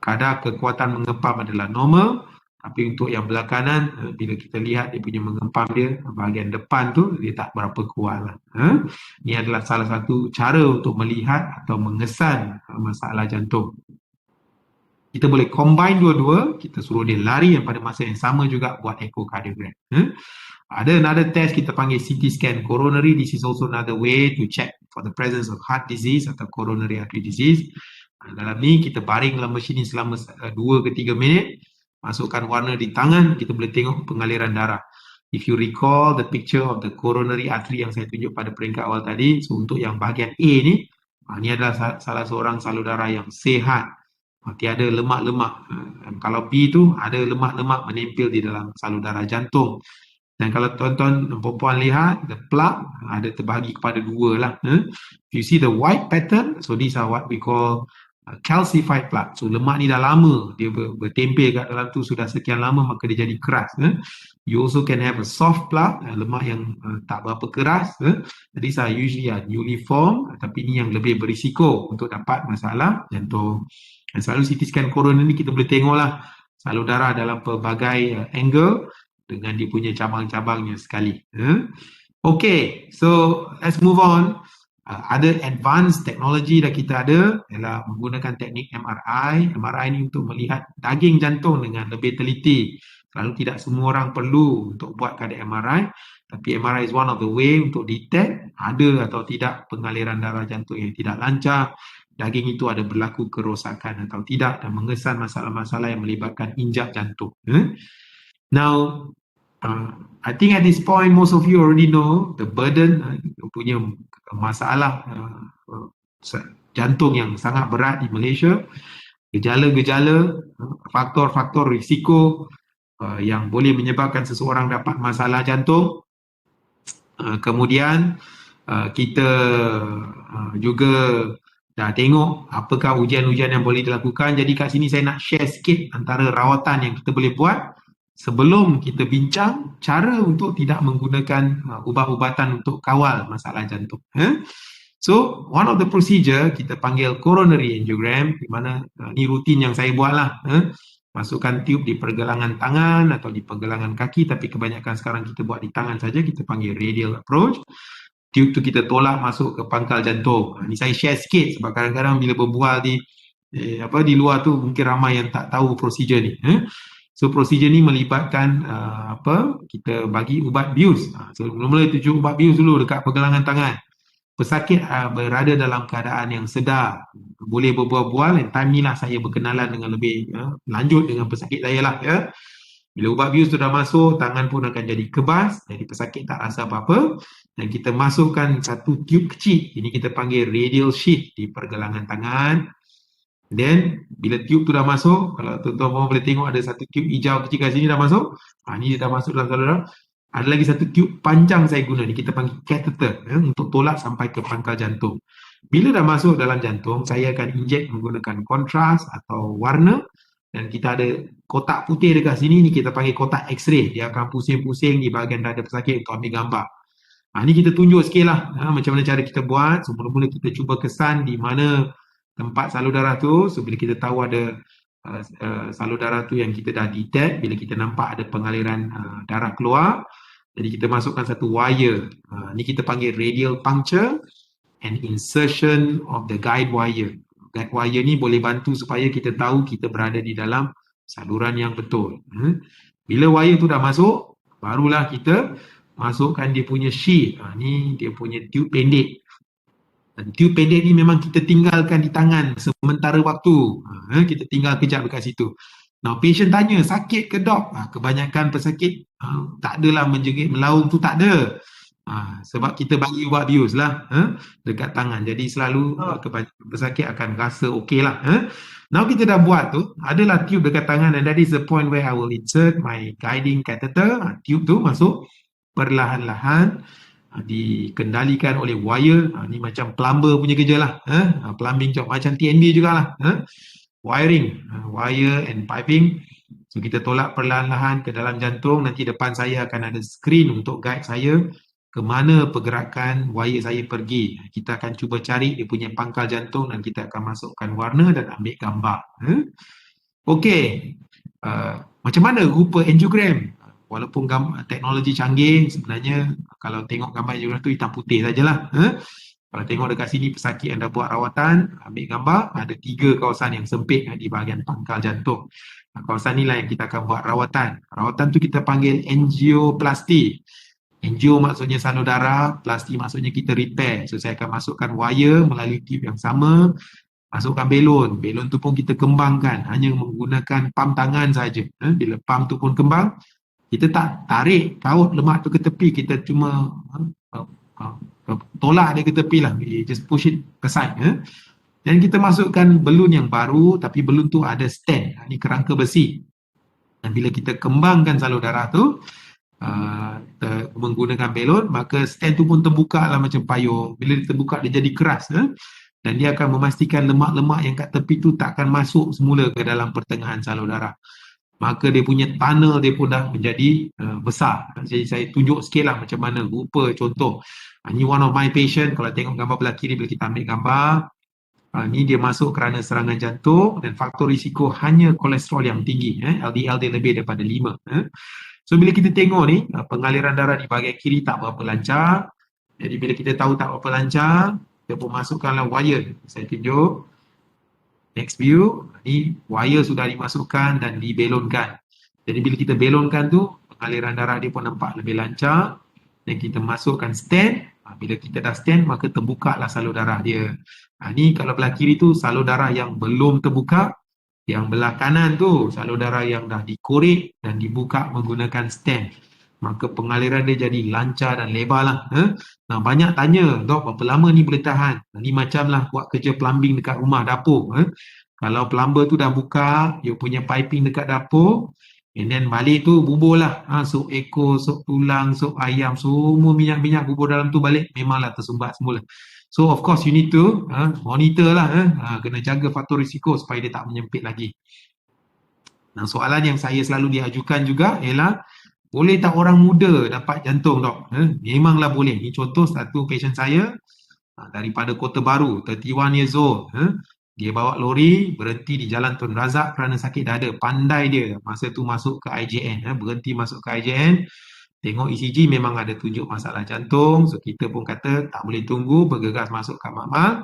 kadar kekuatan mengempam adalah normal. Tapi untuk yang belah kanan, bila kita lihat dia punya mengempam dia, bahagian depan tu dia tak berapa kuat lah. Ini adalah salah satu cara untuk melihat atau mengesan masalah jantung. Kita boleh combine dua-dua, kita suruh dia lari dan pada masa yang sama juga buat echocardiogram. Ada another test kita panggil CT scan coronary. This is also another way to check for the presence of heart disease atau coronary artery disease. Dalam ni kita baring dalam mesin ni selama 2 ke 3 minit. Masukkan warna di tangan, kita boleh tengok pengaliran darah. If you recall the picture of the coronary artery yang saya tunjuk pada peringkat awal tadi, so untuk yang bahagian A ni, ni adalah salah seorang salur darah yang sihat, tiada lemak-lemak. Kalau B tu ada lemak-lemak menempel di dalam salur darah jantung. Dan kalau tuan-tuan dan puan lihat, the plug ada terbahagi kepada 2 lah. If you see the white pattern, so these are what we call calcified plaque. So lemak ni dah lama dia bertempel kat dalam tu, sudah sekian lama maka dia jadi keras. You also can have a soft plaque, lemak yang tak berapa keras. These are usually newly formed, tapi ni yang lebih berisiko untuk dapat masalah jantung. Dan selalu CT scan coronary ni kita boleh tengoklah salur darah dalam pelbagai angle dengan dia punya cabang-cabangnya sekali. Okay, so let's move on. Ada advanced teknologi dah kita ada ialah menggunakan teknik MRI. MRI ni untuk melihat daging jantung dengan lebih teliti. Selalu tidak semua orang perlu untuk buat kadar MRI, tapi MRI is one of the way untuk detect ada atau tidak pengaliran darah jantung yang tidak lancar, daging itu ada berlaku kerosakan atau tidak, dan mengesan masalah-masalah yang melibatkan injap jantung. Now, I think at this point most of you already know the burden punya masalah jantung yang sangat berat di Malaysia. Gejala-gejala, faktor-faktor risiko yang boleh menyebabkan seseorang dapat masalah jantung. Kemudian kita juga dah tengok apakah ujian-ujian yang boleh dilakukan. Jadi kat sini saya nak share sikit antara rawatan yang kita boleh buat sebelum kita bincang cara untuk tidak menggunakan ubat-ubatan untuk kawal masalah jantung. So, one of the procedure kita panggil coronary angiogram, di mana ni rutin yang saya buat lah. Masukkan tube di pergelangan tangan atau di pergelangan kaki, tapi kebanyakan sekarang kita buat di tangan saja, kita panggil radial approach. tube tu kita tolak masuk ke pangkal jantung. Ni saya share sikit sebab kadang-kadang bila berbual di di luar tu mungkin ramai yang tak tahu prosedur ni. So prosedur ni melibatkan kita bagi ubat bius. So mula-mula tuju ubat bius dulu dekat pergelangan tangan. Pesakit berada dalam keadaan yang sedar, boleh berbual-bual, dan time ni lah saya berkenalan dengan lebih lanjut dengan pesakit saya lah ya. Bila ubat bius tu dah masuk, tangan pun akan jadi kebas, jadi pesakit tak rasa apa-apa, dan kita masukkan satu tube kecil, ini kita panggil radial sheath di pergelangan tangan. Then bila tube tu dah masuk, kalau tuan-tuan boleh tengok ada satu tube hijau kecil kat sini dah masuk. Ni dia dah masuk dalam saluran. Ada lagi satu tube panjang saya guna ni, kita panggil catheter untuk tolak sampai ke pangkal jantung. Bila dah masuk dalam jantung, saya akan injek menggunakan kontras atau warna, dan kita ada kotak putih dekat sini ni kita panggil kotak X-ray. Dia akan pusing-pusing di bahagian dada pesakit untuk ambil gambar. Ni kita tunjuk sikit lah macam mana cara kita buat. So mula-mula kita cuba kesan di mana tempat salur darah tu. So bila kita tahu ada salur darah tu yang kita dah detect, bila kita nampak ada pengaliran darah keluar, jadi kita masukkan satu wire. Ni kita panggil radial puncture and insertion of the guide wire. Guide wire ni boleh bantu supaya kita tahu kita berada di dalam saluran yang betul. Bila wire tu dah masuk, barulah kita masukkan dia punya sheath. Ni dia punya tube pendek. Dan tube pendek ni memang kita tinggalkan di tangan sementara waktu. Kita tinggal kejap dekat situ. Now patient tanya, sakit ke dok? Kebanyakan pesakit tak adalah menjerit melaung tu, tak ada. Sebab kita bagi ubat bius lah dekat tangan. Jadi selalu kebanyakan pesakit akan rasa okey lah. Now kita dah buat tu, adalah tube dekat tangan, and that is the point where I will insert my guiding catheter. Tube tu masuk perlahan-lahan, dikendalikan oleh wire. Ni macam plumber punya kerja lah. Plumbing job macam TNB jugalah. Wiring, wire and piping. So kita tolak perlahan-lahan ke dalam jantung. Nanti depan saya akan ada screen untuk guide saya ke mana pergerakan wire saya pergi. Kita akan cuba cari dia punya pangkal jantung dan kita akan masukkan warna dan ambil gambar. Okey, macam mana rupa angiogram? Walaupun teknologi canggih, sebenarnya kalau tengok gambar angiogram tu hitam putih sajalah. Kalau tengok dekat sini pesakit yang dah buat rawatan, ambil gambar, ada 3 kawasan yang sempit di bahagian pangkal jantung. Kawasan inilah yang kita akan buat rawatan. Rawatan tu kita panggil angioplasty. Angio maksudnya salur darah, plasty maksudnya kita repair. So saya akan masukkan wire melalui tube yang sama, masukkan belon. Belon tu pun kita kembangkan hanya menggunakan pam tangan saja. Bila pam tu pun kembang, kita tak tarik kaut lemak tu ke tepi, kita cuma tolak dia ke tepi lah, just push it ke side. Dan kita masukkan belon yang baru, tapi belon tu ada stand, ni kerangka besi. Dan bila kita kembangkan salur darah tu menggunakan belon, maka stand tu pun terbuka lah macam payung. Bila dia terbuka, dia jadi keras, dan dia akan memastikan lemak-lemak yang kat tepi tu tak akan masuk semula ke dalam pertengahan salur darah. Maka dia punya tunnel dia pun dah menjadi besar. Jadi saya tunjuk sikit lah macam mana rupa contoh. Ni one of my patient, kalau tengok gambar belah kiri bila kita ambil gambar, ni dia masuk kerana serangan jantung dan faktor risiko hanya kolesterol yang tinggi. LDL dia lebih daripada 5. So bila kita tengok ni, pengaliran darah di bahagian kiri tak berapa lancar. Jadi bila kita tahu tak berapa lancar, kita pun masukkanlah wire. Saya tunjuk. Next view, ni wire sudah dimasukkan dan dibelonkan. Jadi bila kita belonkan tu, pengaliran darah dia pun nampak lebih lancar. Dan kita masukkan stand. Bila kita dah stand, maka terbukalah salur darah dia. Ni kalau belah kiri tu salur darah yang belum terbuka. Yang belah kanan tu salur darah yang dah dikorek dan dibuka menggunakan stand. Maka pengaliran dia jadi lancar dan lebar lah. Nah, banyak tanya, dok berapa lama ni boleh tahan? Ni macam lah buat kerja plumbing dekat rumah dapur. Kalau plumber tu dah buka, dia punya piping dekat dapur, and then balik tu bubur lah. Sup ekor, sup tulang, sup ayam, semua minyak-minyak bubur dalam tu balik, memanglah tersumbat semula. So of course you need to monitor lah. Kena jaga faktor risiko supaya dia tak menyempit lagi. Nah, soalan yang saya selalu diajukan juga ialah, boleh tak orang muda dapat jantung dok? Memanglah boleh. Ni contoh satu patient saya daripada Kota Baru, 31 years old. Dia bawa lori, berhenti di Jalan Tun Razak kerana sakit dada. Pandai dia masa tu masuk ke IJN. Berhenti masuk ke IJN. tengok ECG memang ada tunjuk masalah jantung, so kita pun kata tak boleh tunggu, bergegas masuk kat makmal,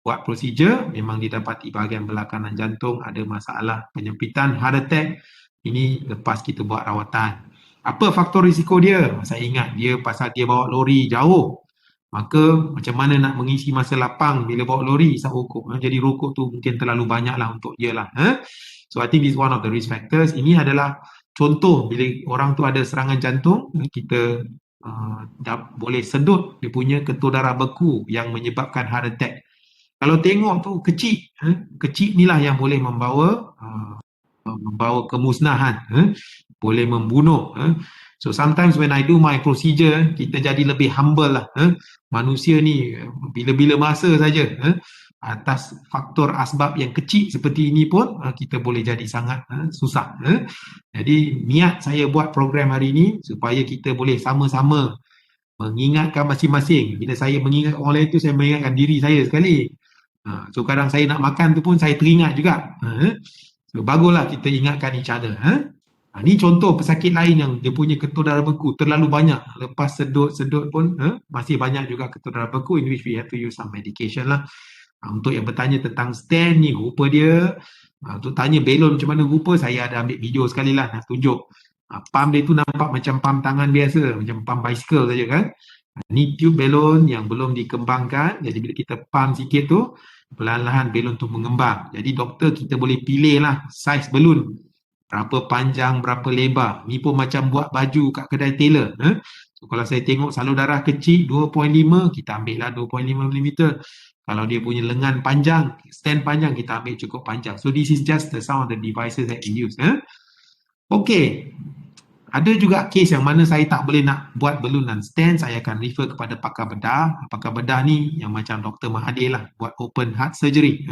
buat prosedur, memang didapati bahagian belakangan jantung ada masalah penyempitan, heart attack. Ini lepas kita buat rawatan. Apa faktor risiko dia? Saya ingat dia pasal dia bawa lori jauh. Maka macam mana nak mengisi masa lapang bila bawa lori isap rokok. Jadi rokok tu mungkin terlalu banyak lah untuk dia lah. So I think this is one of the risk factors. Ini adalah contoh bila orang tu ada serangan jantung, kita boleh sedut dia punya ketul darah beku yang menyebabkan heart attack. Kalau tengok tu kecil inilah yang boleh membawa kemusnahan, boleh membunuh. So sometimes when I do my procedure, kita jadi lebih humble lah. Manusia ni bila-bila masa saja atas faktor asbab yang kecil seperti ini pun kita boleh jadi sangat susah. Jadi niat saya buat program hari ini supaya kita boleh sama-sama mengingatkan masing-masing. Bila saya mengingat orang lain tu, saya mengingatkan diri saya sekali. So kadang saya nak makan tu pun saya teringat juga. So baguslah kita ingatkan each other. Ni contoh pesakit lain yang dia punya ketul darah beku terlalu banyak. Lepas sedut pun masih banyak juga ketul darah beku, in which we have to use some medication lah. Untuk yang bertanya tentang stent ni, rupa dia, untuk tanya belon macam mana rupa, saya ada ambil video sekali lah nak tunjuk. Pump dia tu nampak macam pump tangan biasa, macam pump bicycle saja kan. Ni tube belon yang belum dikembangkan, jadi bila kita pump sikit tu, perlahan-lahan belon tu mengembang. Jadi doktor kita boleh pilih lah saiz belon, berapa panjang, berapa lebar. Ni pun macam buat baju kat kedai tailor. So kalau saya tengok salur darah kecil 2.5, kita ambil lah 2.5mm. Kalau dia punya lengan panjang, stand panjang, kita ambil cukup panjang. So this is just some of the devices that we use. Okay. Ada juga kes yang mana saya tak boleh nak buat balloon dan stand, saya akan refer kepada pakar bedah. Pakar bedah ni yang macam Dr. Mahathir lah, buat open heart surgery.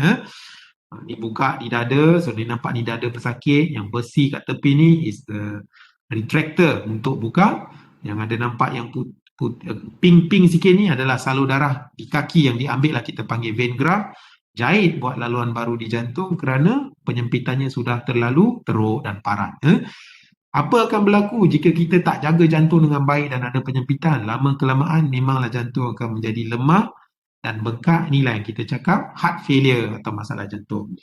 Ni buka di dada, so dia nampak ni dada pesakit, yang besi kat tepi ni is the retractor untuk buka. Yang ada nampak yang pink-pink sikit ni adalah salur darah di kaki yang diambil lah, kita panggil vein graft. Jahit buat laluan baru di jantung kerana penyempitannya sudah terlalu teruk dan parah. Apa akan berlaku jika kita tak jaga jantung dengan baik dan ada penyempitan? Lama kelamaan memanglah jantung akan menjadi lemah dan bengkak. Inilah yang kita cakap heart failure atau masalah jantung.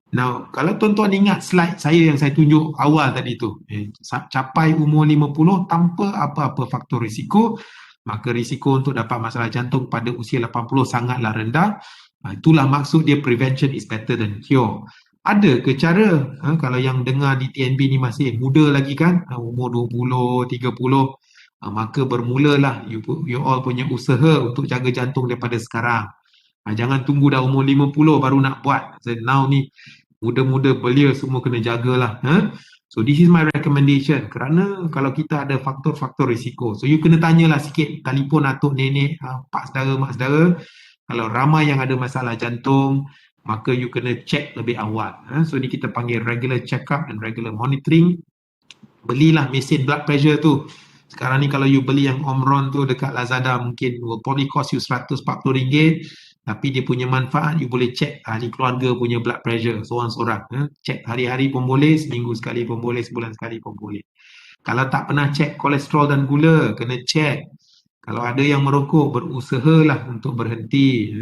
Now, kalau tuan-tuan ingat slide saya yang saya tunjuk awal tadi tu, capai umur 50 tanpa apa-apa faktor risiko, maka risiko untuk dapat masalah jantung pada usia 80 sangatlah rendah. Itulah maksud dia, prevention is better than cure. Ada ke cara, kalau yang dengar di TNB ni masih muda lagi kan, umur 20, 30, maka bermulalah you all punya usaha untuk jaga jantung daripada sekarang. Jangan tunggu dah umur 50 baru nak buat. So now ni muda-muda belia semua kena jagalah. So this is my recommendation, kerana kalau kita ada faktor-faktor risiko, so you kena tanyalah sikit, telefon atuk nenek, pak saudara, mak saudara. Kalau ramai yang ada masalah jantung, maka you kena check lebih awal. So ni kita panggil regular check-up and regular monitoring. Belilah mesin blood pressure tu. Sekarang ni kalau you beli yang Omron tu dekat Lazada, mungkin will probably cost you RM140. Tapi dia punya manfaat, you boleh check ahli keluarga punya blood pressure seorang-seorang. Check hari-hari pun boleh, seminggu sekali pun boleh, sebulan sekali pun boleh. Kalau tak pernah check kolesterol dan gula, kena check. Kalau ada yang merokok, berusahalah untuk berhenti.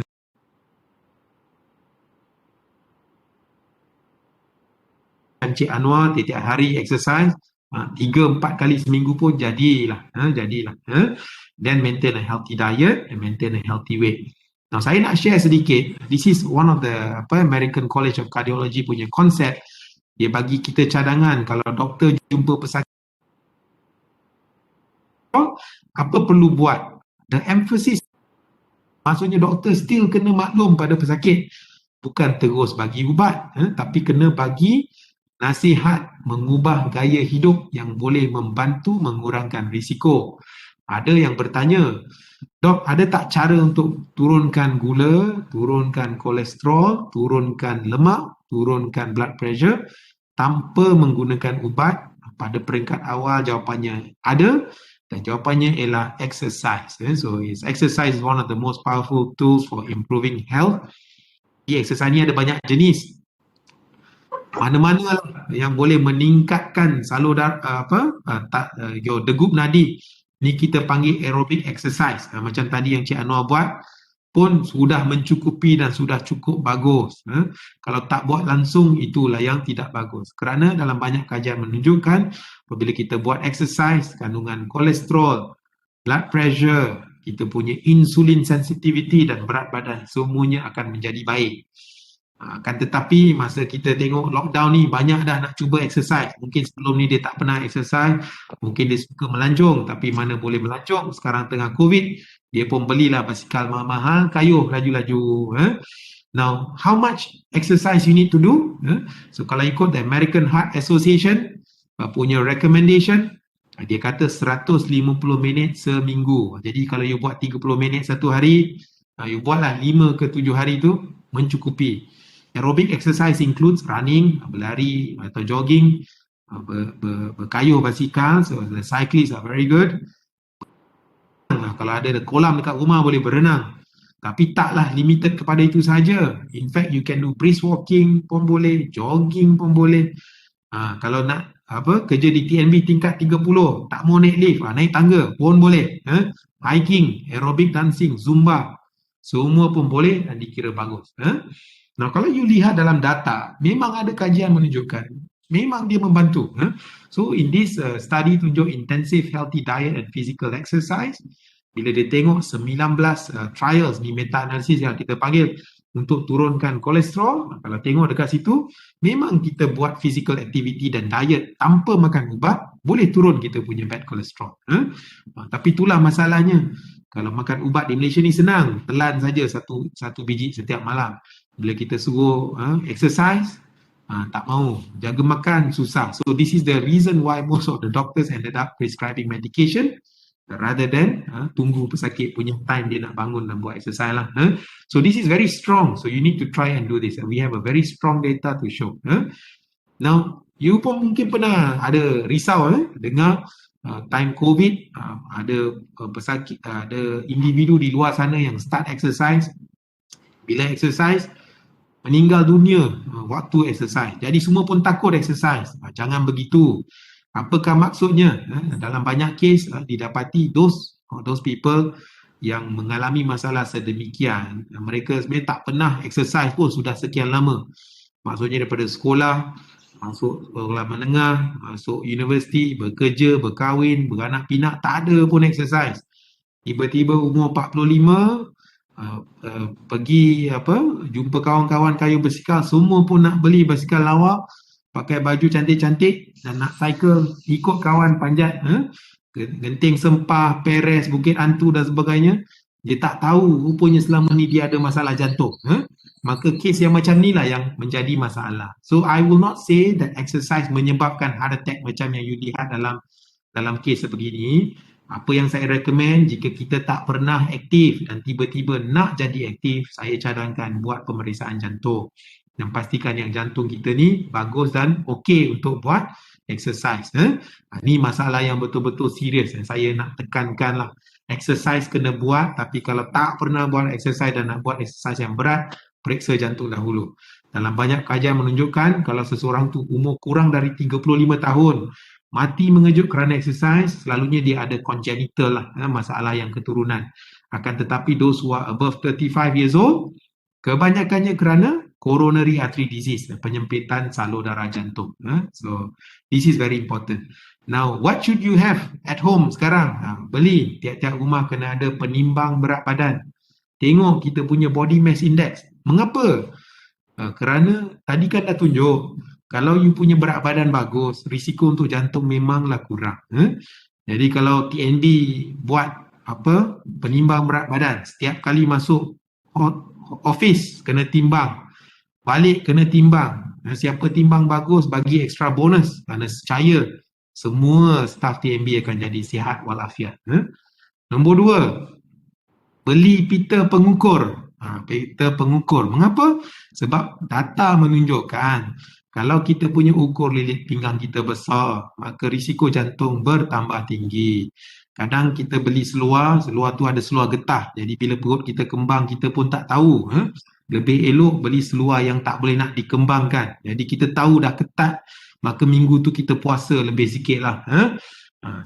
Encik Anwar tiap hari exercise 3-4 kali seminggu pun jadilah. Then maintain a healthy diet and maintain a healthy weight. Now saya nak share sedikit, this is one of the American College of Cardiology punya konsep. Dia bagi kita cadangan kalau doktor jumpa pesakit, apa perlu buat. The emphasis, maksudnya doktor still kena maklum pada pesakit, bukan terus bagi ubat, tapi kena bagi nasihat mengubah gaya hidup yang boleh membantu mengurangkan risiko. Ada yang bertanya, dok, ada tak cara untuk turunkan gula, turunkan kolesterol, turunkan lemak, turunkan blood pressure tanpa menggunakan ubat? Pada peringkat awal jawapannya ada, dan jawapannya ialah exercise. So exercise is one of the most powerful tools for improving health. Exercise ni ada banyak jenis. mana-mana lah yang boleh meningkatkan salur your degup nadi ni kita panggil aerobic exercise. Macam tadi yang Cik Anwar buat pun sudah mencukupi dan sudah cukup bagus. Kalau tak buat langsung, itulah yang tidak bagus. Kerana dalam banyak kajian menunjukkan apabila kita buat exercise, kandungan kolesterol, blood pressure, kita punya insulin sensitivity dan berat badan semuanya akan menjadi baik. Kan tetapi masa kita tengok lockdown ni banyak dah nak cuba exercise. Mungkin sebelum ni dia tak pernah exercise, mungkin dia suka melancong, tapi mana boleh melancong, sekarang tengah COVID, dia pun belilah basikal mahal-mahal, kayuh laju-laju. Now, how much exercise you need to do? So kalau ikut the American Heart Association punya recommendation, dia kata 150 minit seminggu. Jadi kalau you buat 30 minit satu hari, you buatlah 5 ke 7 hari tu mencukupi. Aerobic exercise includes running, berlari atau jogging, berkayuh basikal. So the cyclists are very good. Kalau ada kolam dekat rumah boleh berenang. Tapi taklah limited kepada itu saja. In fact, you can do brisk walking pun boleh, jogging pun boleh. Kalau nak kerja di TNB tingkat 30, tak mau naik lift, naik tangga pun boleh. Hiking, aerobic dancing, zumba, semua pun boleh dan dikira bagus. Nah, kalau you lihat dalam data, memang ada kajian menunjukkan, memang dia membantu. So, in this study tunjuk intensive healthy diet and physical exercise, bila dia tengok 19 trials ni meta-analysis yang kita panggil untuk turunkan kolesterol, kalau tengok dekat situ, memang kita buat physical activity dan diet tanpa makan ubat, boleh turun kita punya bad cholesterol. Tapi itulah masalahnya. Kalau makan ubat di Malaysia ni senang, telan saja satu biji setiap malam. Bila kita suruh exercise, tak mau. Jaga makan, susah. So this is the reason why most of the doctors ended up prescribing medication rather than tunggu pesakit punya time dia nak bangun dan buat exercise lah. So this is very strong. So you need to try and do this. We have a very strong data to show. Now, you pun mungkin pernah ada risau dengar time COVID, ada pesakit, ada individu di luar sana yang start exercise. Bila exercise, meninggal dunia waktu exercise. Jadi semua pun takut exercise. Jangan begitu. Apakah maksudnya? Dalam banyak kes didapati those people yang mengalami masalah sedemikian, mereka sebenarnya tak pernah exercise pun sudah sekian lama. Maksudnya daripada sekolah, masuk sekolah menengah, masuk universiti, bekerja, berkahwin, beranak pinak, tak ada pun exercise. Tiba-tiba umur 45, pergi jumpa kawan-kawan kayu basikal, semua pun nak beli basikal lawa, pakai baju cantik-cantik dan nak cycle ikut kawan panjat Genting Sempah, Peres, Bukit Antu dan sebagainya. Dia tak tahu rupanya selama ni dia ada masalah jantung. Maka kes yang macam ni lah yang menjadi masalah. So I will not say that exercise menyebabkan heart attack macam yang you lihat dalam kes sebegini. Apa yang saya recommend, jika kita tak pernah aktif dan tiba-tiba nak jadi aktif, saya cadangkan buat pemeriksaan jantung dan pastikan yang jantung kita ni bagus dan okey untuk buat exercise. Ni masalah yang betul-betul serius yang saya nak tekankan lah. Exercise kena buat, tapi kalau tak pernah buat exercise dan nak buat exercise yang berat, periksa jantung dahulu. Dalam banyak kajian menunjukkan kalau seseorang tu umur kurang dari 35 tahun, mati mengejut kerana exercise, selalunya dia ada congenital lah, masalah yang keturunan. Akan tetapi those who are above 35 years old, kebanyakannya kerana coronary artery disease, penyempitan salur darah jantung. So this is very important. Now, what should you have at home sekarang? Beli, tiap-tiap rumah kena ada penimbang berat badan. Tengok kita punya body mass index. Mengapa? Kerana tadi kan dah tunjuk, kalau you punya berat badan bagus, risiko untuk jantung memanglah kurang. Jadi kalau TNB buat penimbang berat badan, setiap kali masuk office kena timbang, balik kena timbang. Siapa timbang bagus bagi extra bonus, kerana percaya semua staff TNB akan jadi sihat walafiat. Nombor 2, beli pita pengukur. Pita pengukur. Mengapa? Sebab data menunjukkan kalau kita punya ukur lilit pinggang kita besar, maka risiko jantung bertambah tinggi. Kadang kita beli seluar tu ada seluar getah. Jadi bila perut kita kembang, kita pun tak tahu. lebih elok beli seluar yang tak boleh nak dikembangkan. Jadi kita tahu dah ketat, maka minggu tu kita puasa lebih sikit lah.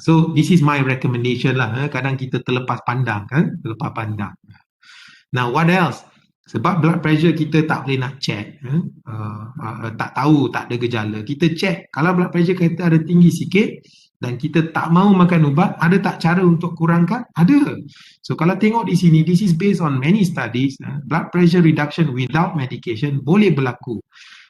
So this is my recommendation lah. Kadang kita terlepas pandang kan, terlepas pandang. Now what else? Sebab blood pressure kita tak boleh nak check, tak tahu, tak ada gejala. Kita check, kalau blood pressure kita ada tinggi sikit dan kita tak mau makan ubat, ada tak cara untuk kurangkan? Ada. So kalau tengok di sini, this is based on many studies, blood pressure reduction without medication boleh berlaku.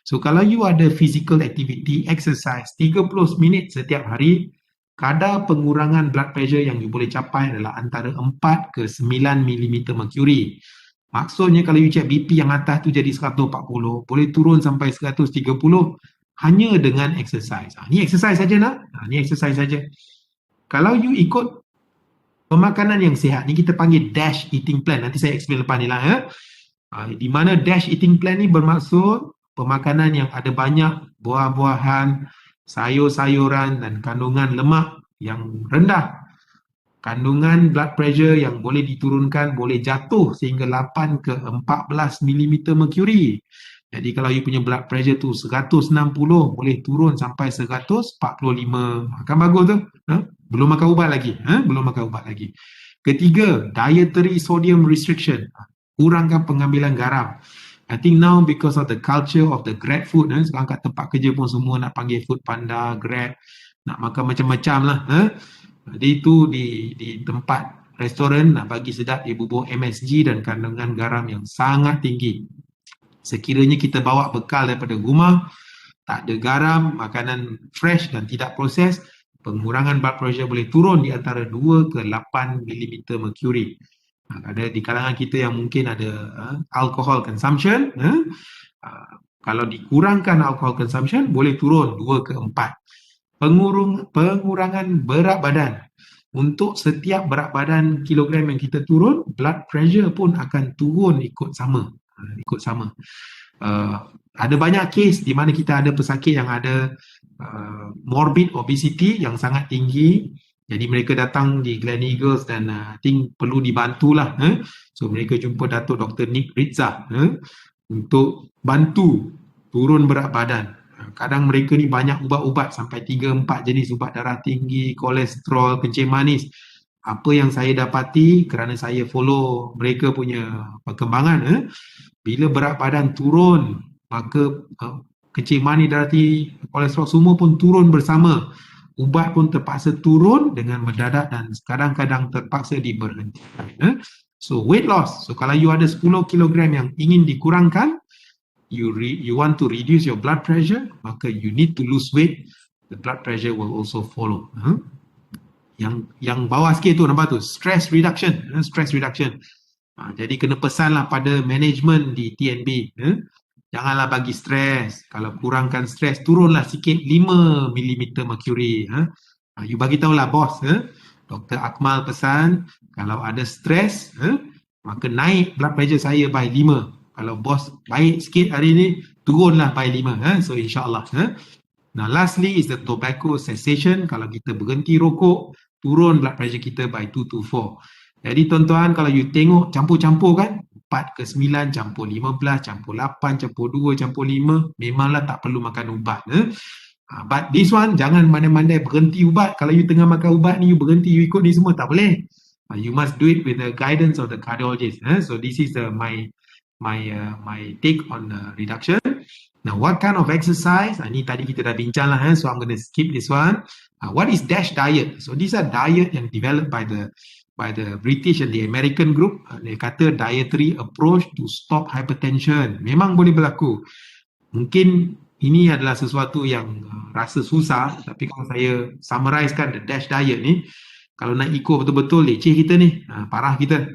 So kalau you ada physical activity, exercise 30 minit setiap hari, kadar pengurangan blood pressure yang you boleh capai adalah antara 4 ke 9 mm mercury. Maksudnya kalau you check BP yang atas tu jadi 140, boleh turun sampai 130 hanya dengan exercise. Ni exercise saja nak. Ni exercise saja. Kalau you ikut pemakanan yang sihat, ni kita panggil DASH eating plan. Nanti saya explain lepas ni lah ya. Di mana DASH eating plan ni bermaksud pemakanan yang ada banyak buah-buahan, sayur-sayuran dan kandungan lemak yang rendah. Kandungan blood pressure yang boleh diturunkan boleh jatuh sehingga 8 ke 14 mm mercury. Jadi kalau you punya blood pressure tu 160 boleh turun sampai 145. Kan bagus tu? Belum makan ubat lagi. Belum makan ubat lagi. Ketiga, dietary sodium restriction. Kurangkan pengambilan garam. I think now because of the culture of the Grab food, sekarang kat tempat kerja pun semua nak panggil food panda, Grab, nak makan macam-macam lah. Jadi itu di tempat restoran nak bagi sedap dia bubur MSG dan kandungan garam yang sangat tinggi. Sekiranya kita bawa bekal daripada rumah, tak ada garam, makanan fresh dan tidak proses, pengurangan blood pressure boleh turun di antara 2 ke 8 mm mercury. Ada di kalangan kita yang mungkin ada alcohol consumption, kalau dikurangkan alcohol consumption boleh turun 2 ke 4. Pengurangan berat badan. Untuk setiap berat badan kilogram yang kita turun, blood pressure pun akan turun ikut sama. Ada banyak kes di mana kita ada pesakit yang ada morbid obesity yang sangat tinggi. Jadi mereka datang di Gleneagles dan I think perlu dibantulah. So mereka jumpa Datuk Dr. Nick Rizza untuk bantu turun berat badan. Kadang mereka ni banyak ubat-ubat sampai 3-4 jenis ubat darah tinggi, kolesterol, kencing manis. Apa yang saya dapati kerana saya follow mereka punya perkembangan, bila berat badan turun, maka kencing manis, darah tinggi, kolesterol semua pun turun bersama. Ubat pun terpaksa turun dengan mendadak dan kadang-kadang terpaksa diberhentikan. So weight loss. So kalau you ada 10 kg yang ingin dikurangkan, you want to reduce your blood pressure, maka you need to lose weight. The blood pressure will also follow. Yang bawah sikit tu nampak tu, stress reduction. Jadi kena pesanlah pada management di TNB, janganlah bagi stres. Kalau kurangkan stres, turunlah sikit 5 mm mercury. You bagi tahulah bos, Dr. Akmal pesan kalau ada stres, maka naik blood pressure saya by 5. Kalau bos baik sikit hari ni, turunlah by 5. So insyaAllah. Now lastly is the tobacco cessation. Kalau kita berhenti rokok, turun blood pressure kita by 2 to 4. Jadi tuan-tuan, kalau you tengok campur-campur kan, 4 ke 9, campur 15, campur 8, campur 2, campur 5, memanglah tak perlu makan ubat. But this one, jangan mandai-mandai berhenti ubat. Kalau you tengah makan ubat ni, you berhenti, you ikut ni semua, tak boleh. You must do it with the guidance of the cardiologist. So this is my take on reduction. Now, what kind of exercise? Ini tadi kita dah bincang lah, so I'm going to skip this one. What is DASH diet? So these are diet yang developed by the British and the American group. Dia kata dietary approach to stop hypertension. Memang boleh berlaku. Mungkin ini adalah sesuatu yang rasa susah, tapi kalau saya summarizekan the DASH diet ni, kalau nak ikut betul-betul leceh kita ni, parah kita.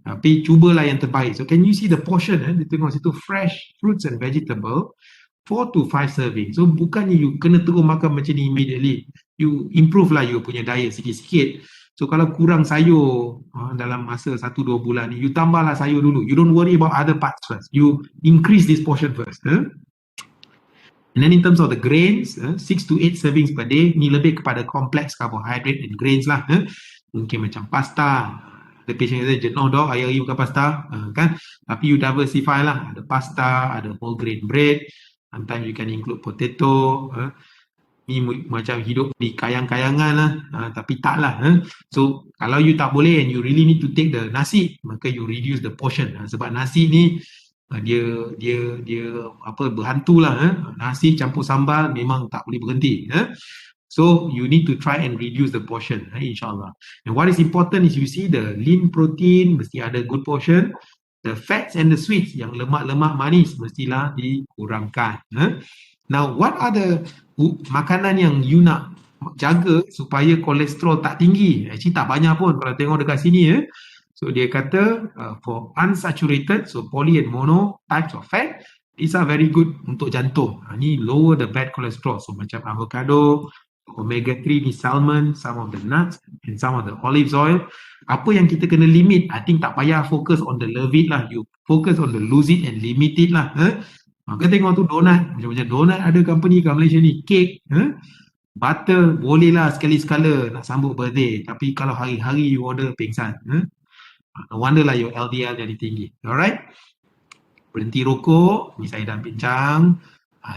Tapi cubalah yang terbaik. So can you see the portion? Dia tengok situ, fresh fruits and vegetable, 4 to 5 serving. So bukannya you kena terus makan macam ni immediately. You improve lah you punya diet sikit-sikit. So kalau kurang sayur dalam masa 1-2 bulan ni, you tambahlah sayur dulu. You don't worry about other parts first. You increase this portion first. And then in terms of the grains, 6 to 8 servings per day, ni lebih kepada complex carbohydrate and grains lah. Mungkin macam pasta, Ada patient kata jenuh dah hari-hari makan pasta, kan? Tapi you diversify lah. Ada pasta, ada whole grain bread. Sometimes you can include potato. Ni macam hidup di kayang-kayangan lah. Tapi tak lah. So kalau you tak boleh and you really need to take the nasi, maka you reduce the portion. Sebab nasi ni dia apa berhantu lah. Nasi campur sambal memang tak boleh berhenti. So you need to try and reduce the portion, insyaAllah. And what is important is you see the lean protein mesti ada good portion. The fats and the sweets, yang lemak-lemak manis mestilah dikurangkan. Now what are the makanan yang you nak jaga supaya kolesterol tak tinggi? Actually tak banyak pun kalau tengok dekat sini. So dia kata for unsaturated, so poly and mono types of fat, these are very good untuk jantung. Ni lower the bad cholesterol. So macam avocado, omega 3 ni salmon, some of the nuts and some of the olive oil. Apa yang kita kena limit, I think tak payah focus on the love it lah. You focus on the lose it and limit it lah. Maka tengok tu donat, macam-macam donat ada company kat Malaysia ni, cake, butter, boleh lah sekali-sekala nak sambut birthday. Tapi kalau hari-hari you order pengsan, no wonder lah your LDL jadi tinggi. Alright? Berhenti rokok, ni saya dah bincang.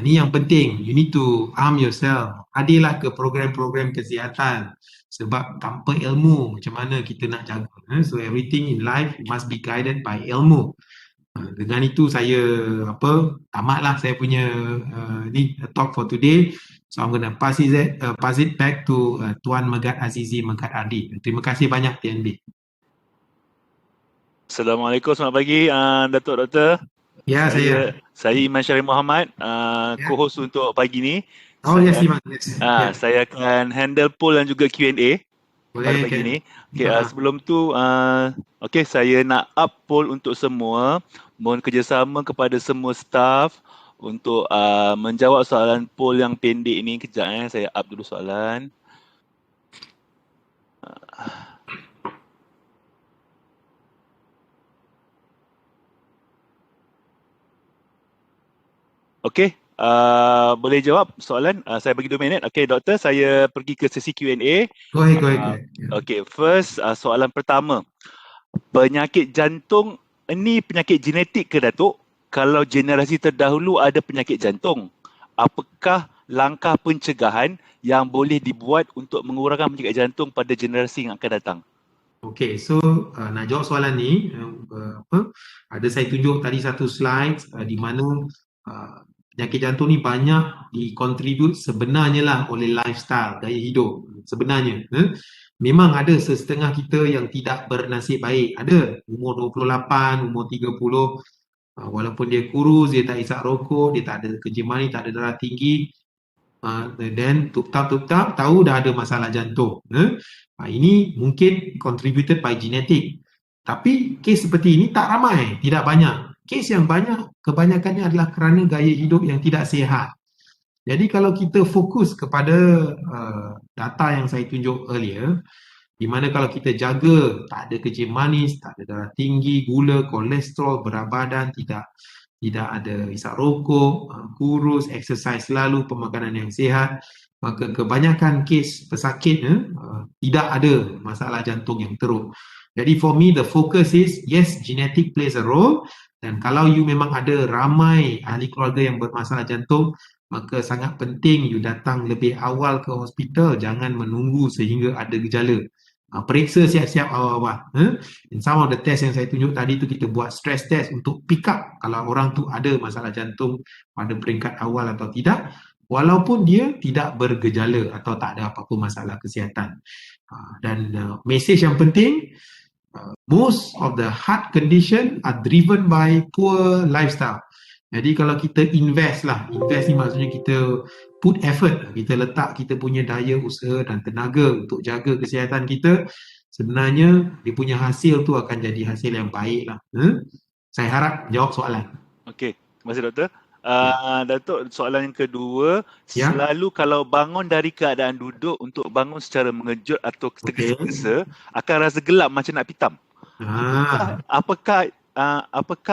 Ni yang penting, you need to arm yourself. Hadirlah ke program-program kesihatan. Sebab tanpa ilmu, macam mana kita nak jaga. So everything in life must be guided by ilmu. Dengan itu saya tamatlah saya punya ni talk for today. So I'm going to pass it back to Tuan Megat Azizi Megat Ardi. Terima kasih banyak TNB. Assalamualaikum, selamat pagi Datuk Doktor. Ya, saya Iman Syarif Muhammad, co-host untuk pagi ni. Oh yes, Iman. Yes. Saya akan handle poll dan juga Q&A pada pagi ni. Sebelum tu saya nak up poll untuk semua. Mohon kerjasama kepada semua staff untuk menjawab soalan poll yang pendek ni. Kejap saya up dulu soalan. Okey, boleh jawab soalan? Saya bagi 2 minit. Okey, Doktor, saya pergi ke sesi Q&A. Go ahead. Okey, first soalan pertama. Penyakit jantung ini penyakit genetik ke, Datuk? Kalau generasi terdahulu ada penyakit jantung, apakah langkah pencegahan yang boleh dibuat untuk mengurangkan penyakit jantung pada generasi yang akan datang? Okey, so nak jawab soalan ni, ada saya tunjuk tadi satu slide di mana penyakit jantung ni banyak dikontribut sebenarnya lah oleh lifestyle, gaya hidup sebenarnya. Memang ada setengah kita yang tidak bernasib baik. Ada umur 28, umur 30, walaupun dia kurus, dia tak isap rokok, dia tak ada kerja manis, tak ada darah tinggi, dan tup-tap tahu dah ada masalah jantung. Ini mungkin contributed by genetic. Tapi kes seperti ini tak ramai, tidak banyak. Kes yang banyak, kebanyakannya adalah kerana gaya hidup yang tidak sihat. Jadi kalau kita fokus kepada data yang saya tunjuk earlier, di mana kalau kita jaga tak ada kerja manis, tak ada darah tinggi, gula, kolesterol, berat badan, tidak ada isap rokok, kurus, exercise selalu, pemakanan yang sihat, maka kebanyakan kes pesakit tidak ada masalah jantung yang teruk. Jadi for me the focus is yes, genetic plays a role, dan kalau you memang ada ramai ahli keluarga yang bermasalah jantung, maka sangat penting you datang lebih awal ke hospital, jangan menunggu sehingga ada gejala. Periksa siap-siap awal-awal. And some of the test yang saya tunjuk tadi tu kita buat stress test untuk pick up kalau orang tu ada masalah jantung pada peringkat awal atau tidak, walaupun dia tidak bergejala atau tak ada apa-apa masalah kesihatan. Dan message yang penting, most of the heart condition are driven by poor lifestyle. Jadi kalau kita invest ni maksudnya kita put effort, kita letak kita punya daya usaha dan tenaga untuk jaga kesihatan kita, sebenarnya dia punya hasil tu akan jadi hasil yang baik lah. Saya harap jawab soalan. Okey, terima kasih Doktor. Datuk, soalan yang kedua, selalu kalau bangun dari keadaan duduk untuk bangun secara mengejut atau tergesa-gesa, akan rasa gelap macam nak pitam. Apakah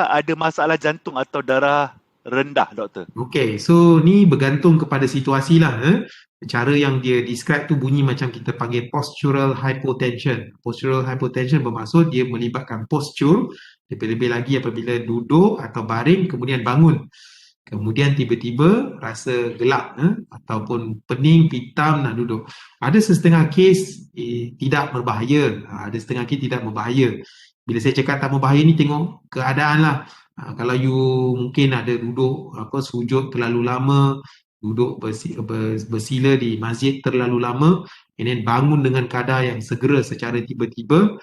ada masalah jantung atau darah rendah, doktor? Okay, so ni bergantung kepada situasi lah. Cara yang dia describe tu bunyi macam kita panggil postural hypotension. Postural hypotension bermaksud dia melibatkan postur, lebih-lebih lagi apabila duduk atau baring kemudian bangun. Kemudian tiba-tiba rasa gelap ataupun pening, pitam nak duduk. Ada setengah kes tidak berbahaya, ada setengah kes tidak berbahaya. Bila saya cakap tak berbahaya ni tengok keadaan lah. Kalau you mungkin ada duduk sujud terlalu lama, duduk bersila di masjid terlalu lama, and then bangun dengan kadar yang segera secara tiba-tiba,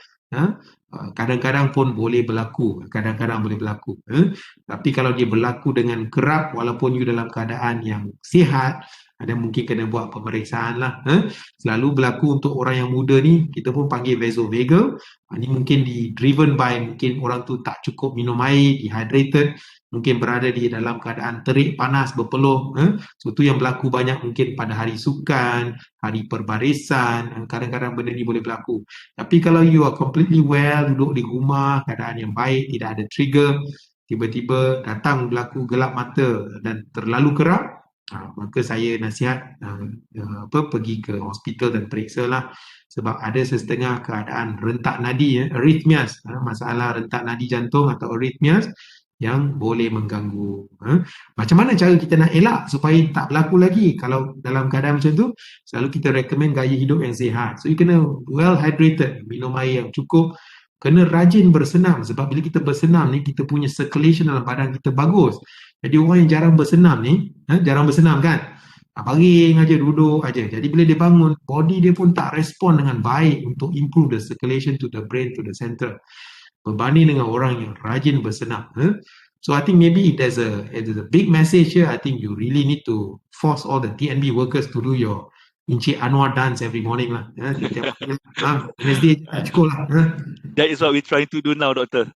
kadang-kadang pun boleh berlaku, tapi kalau dia berlaku dengan kerap walaupun you dalam keadaan yang sihat, ada mungkin kena buat pemeriksaan lah. Selalu berlaku untuk orang yang muda ni, kita pun panggil vasovagal. Ini mungkin driven by mungkin orang tu tak cukup minum air, dehydrated, mungkin berada di dalam keadaan terik, panas, berpeluh. So tu yang berlaku banyak mungkin pada hari sukan, hari perbarisan, kadang-kadang benda ni boleh berlaku. Tapi kalau you are completely well, duduk di rumah, keadaan yang baik, tidak ada trigger, tiba-tiba datang berlaku gelap mata dan terlalu kerap, maka saya nasihat pergi ke hospital dan periksa lah. Sebab ada setengah keadaan rentak nadi, arrhythmias, masalah rentak nadi jantung atau arrhythmias yang boleh mengganggu. Macam mana cara kita nak elak supaya tak berlaku lagi? Kalau dalam keadaan macam tu, selalu kita recommend gaya hidup yang sihat. So you kena well hydrated, minum air yang cukup, kena rajin bersenam. Sebab bila kita bersenam ni, kita punya circulation dalam badan kita bagus. Jadi orang yang jarang bersenam ni, jarang bersenam kan, baring aja, duduk aja. Jadi bila dia bangun, body dia pun tak respon dengan baik untuk improve the circulation to the brain, to the center. Berbanding dengan orang yang rajin bersenam. So I think maybe if there's a big message here, I think you really need to force all the TNB workers to do your Encik Anwar dance every morning lah. Wednesday cukup lah. That is what we're trying to do now, doctor.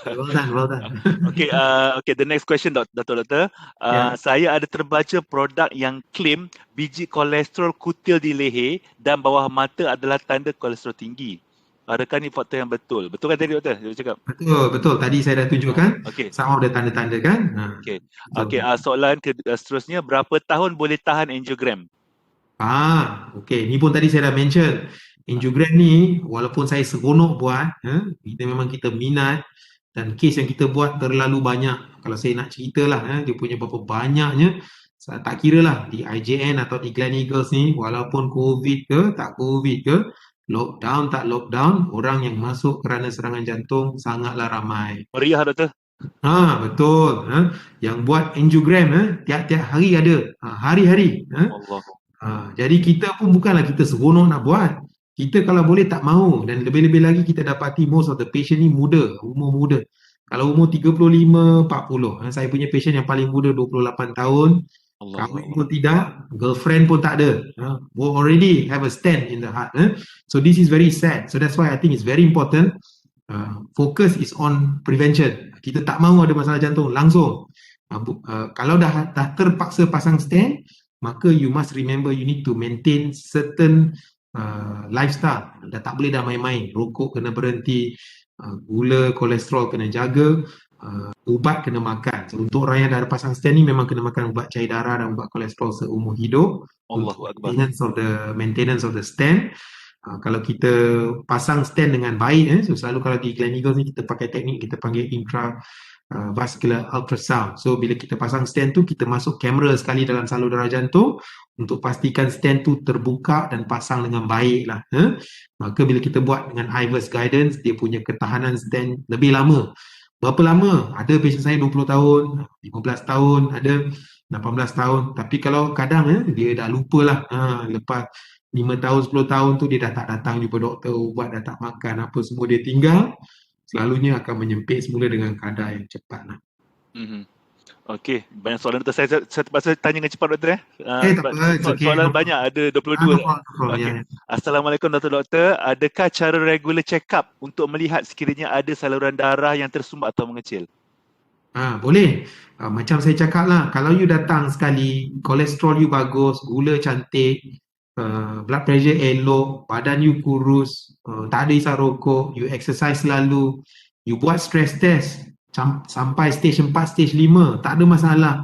Well done. Okay, the next question, doctor. Saya ada terbaca produk yang claim biji kolesterol kutil di leher dan bawah mata adalah tanda kolesterol tinggi. Adakah ni faktor yang betul? Betul kan tadi, doktor? Saya cakap. Betul. Tadi saya dah tunjukkan. Okay. Some of the tanda-tanda kan. Okay. Soalan seterusnya, berapa tahun boleh tahan angiogram? Okay. Ni pun tadi saya dah mention. Angiogram ni, walaupun saya seronok buat, memang kita minat, dan kes yang kita buat terlalu banyak. Kalau saya nak cerita lah, dia punya berapa banyaknya, saya tak kira lah di IJN atau di Gleneagles ni, walaupun COVID ke, tak COVID ke, lockdown tak lockdown, orang yang masuk kerana serangan jantung sangatlah ramai. Meriah, doktor. Betul. Yang buat angiogram tiap-tiap hari ada, hari-hari. Allah. Jadi kita pun bukanlah kita seronok nak buat. Kita kalau boleh tak mahu, dan lebih-lebih lagi kita dapati most of the patient ni muda, umur muda. Kalau umur 35, 40. Saya punya patient yang paling muda 28 tahun. Kahwin pun tidak, girlfriend pun tak ada. We already have a stent in the heart. So this is very sad. So that's why I think it's very important. Focus is on prevention. Kita tak mahu ada masalah jantung langsung. Kalau dah terpaksa pasang stent, maka you must remember you need to maintain certain lifestyle. Dah tak boleh dah main-main. Rokok kena berhenti, gula, kolesterol kena jaga, ubat kena makan. So, untuk orang yang dah ada pasang stent ni memang kena makan ubat cair darah dan ubat kolesterol seumur hidup. Allahu Akbar. Maintenance of the stent. Kalau kita pasang stent dengan baik, so selalu kalau di Gleneagles ni kita pakai teknik kita panggil intravascular ultrasound. So bila kita pasang stent tu, kita masuk kamera sekali dalam saluran darah jantung untuk pastikan stent tu terbuka dan pasang dengan baik lah. Maka bila kita buat dengan IVUS guidance, dia punya ketahanan stent lebih lama. Berapa lama? Ada patient saya 20 tahun, 15 tahun, ada 18 tahun. Tapi kalau kadang dia dah lupa lah. Lepas 5 tahun, 10 tahun tu dia dah tak datang jumpa doktor, ubat dah tak makan, apa semua dia tinggal. Selalunya akan menyempit semula dengan kadar yang cepat lah. Okey, banyak soalan doktor. Saya terpaksa tanya dengan cepat, doktor. Soalan banyak, ada 22. Okay. Assalamualaikum, doktor. Adakah cara regular check up untuk melihat sekiranya ada saluran darah yang tersumbat atau mengecil? Boleh. Macam saya cakap lah, kalau you datang sekali, kolesterol you bagus, gula cantik, blood pressure elok, badan you kurus, tak ada isap rokok, you exercise selalu, you buat stress test, sampai stage 4, stage 5, tak ada masalah.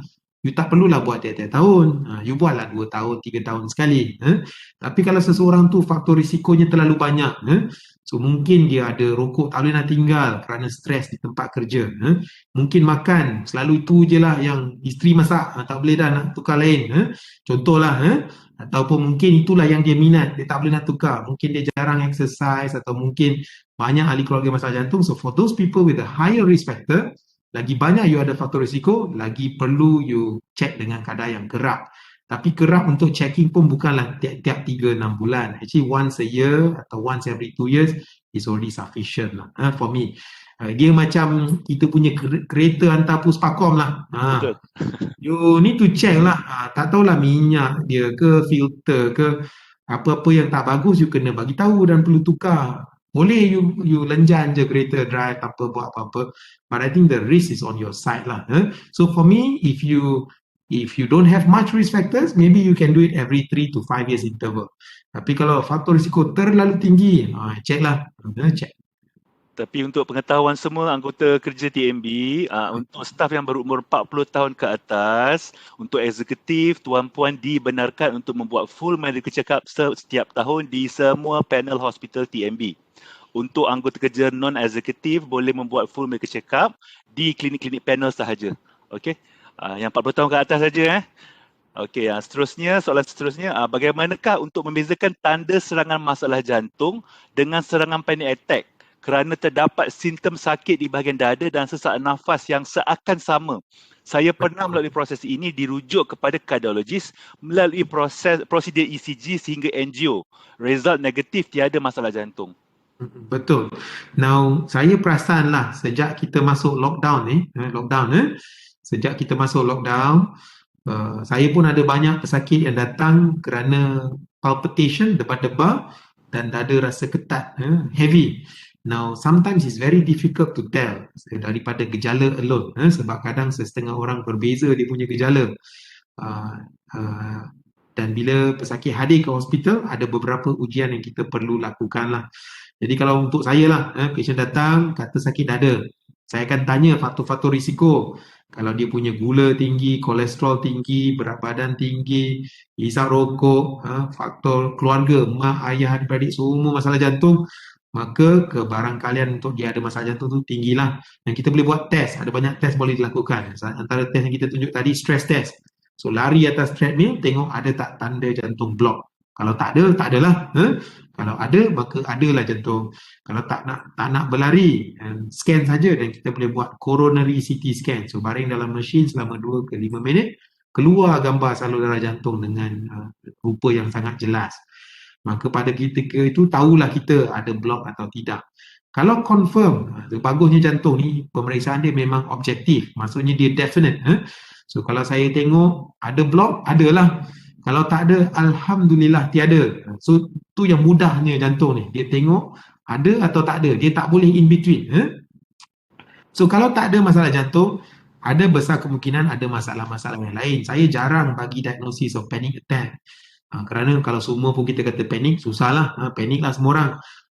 You tak perlulah buat tiap-tiap tahun. You buatlah 2 tahun, 3 tahun sekali. Tapi kalau seseorang tu faktor risikonya terlalu banyak, so mungkin dia ada rokok tak boleh nak tinggal kerana stres di tempat kerja. Mungkin makan, selalu itu je lah yang isteri masak, tak boleh dah nak tukar lain. Contohlah, ataupun mungkin itulah yang dia minat, dia tak boleh nak tukar. Mungkin dia jarang exercise atau mungkin banyak ahli keluarga masalah jantung. So for those people with a higher risk factor, lagi banyak you ada faktor risiko, lagi perlu you check dengan kadar yang kerap. Tapi kerap untuk checking pun bukanlah tiap-tiap 3-6 bulan. Actually once a year atau once every 2 years is already sufficient lah for me. Dia macam kita punya kereta hantar puspakom lah. Betul. You need to check lah. Tak tahulah minyak dia ke, filter ke, apa-apa yang tak bagus you kena bagi tahu dan perlu tukar. Boleh you lenjan je kereta drive tanpa buat apa-apa, but I think the risk is on your side lah. So for me, if you don't have much risk factors, maybe you can do it every 3 to 5 years interval. Tapi kalau faktor risiko terlalu tinggi, check lah. Check. Tapi untuk pengetahuan semua anggota kerja TMB, untuk staf yang berumur 40 tahun ke atas, untuk eksekutif, tuan-puan dibenarkan untuk membuat full medical check-up setiap tahun di semua panel hospital TMB. Untuk anggota kerja non-eksekutif boleh membuat full medical check-up di klinik-klinik panel sahaja. Okey. Yang 40 tahun ke atas saja. Okey, soalan seterusnya, bagaimanakah untuk membezakan tanda serangan masalah jantung dengan serangan panic attack kerana terdapat simptom sakit di bahagian dada dan sesak nafas yang seakan sama? Saya pernah melalui proses ini dirujuk kepada kardiologis melalui prosedur ECG sehingga angio. Result negatif, tiada masalah jantung. Betul. Now, saya perasan lah sejak kita masuk lockdown sejak kita masuk lockdown, saya pun ada banyak pesakit yang datang kerana palpitation, debar-debar dan dada rasa ketat, heavy. Now, sometimes it's very difficult to tell daripada gejala alone, sebab kadang setengah orang berbeza dia punya gejala. Dan bila pesakit hadir ke hospital, ada beberapa ujian yang kita perlu lakukan lah. Jadi kalau untuk saya lah, patient datang kata sakit dada, saya akan tanya faktor-faktor risiko. Kalau dia punya gula tinggi, kolesterol tinggi, berat badan tinggi, hisap rokok, faktor keluarga, mak, ayah, adik-beradik semua masalah jantung, maka kebarangkalian untuk dia ada masalah jantung tu tinggilah. Dan kita boleh buat test, ada banyak test boleh dilakukan. Antara test yang kita tunjuk tadi, stress test. So lari atas treadmill, tengok ada tak tanda jantung block. Kalau tak ada, tak adalah. Kalau ada, maka adalah jantung. Kalau tak nak berlari, scan saja dan kita boleh buat coronary CT scan. So baring dalam mesin selama 2 ke 5 minit, keluar gambar salur darah jantung dengan rupa yang sangat jelas. Maka pada ketika itu tahulah kita ada block atau tidak. Kalau confirm, bagusnya jantung ni pemeriksaan dia memang objektif. Maksudnya dia definite. So kalau saya tengok ada block, adalah. Kalau tak ada, alhamdulillah tiada. So tu yang mudahnya jantung ni. Dia tengok ada atau tak ada. Dia tak boleh in between. So kalau tak ada masalah jantung, ada besar kemungkinan ada masalah-masalah yang lain. Saya jarang bagi diagnosis of panic attack. Kerana kalau semua pun kita kata panik, susahlah. Paniklah semua orang.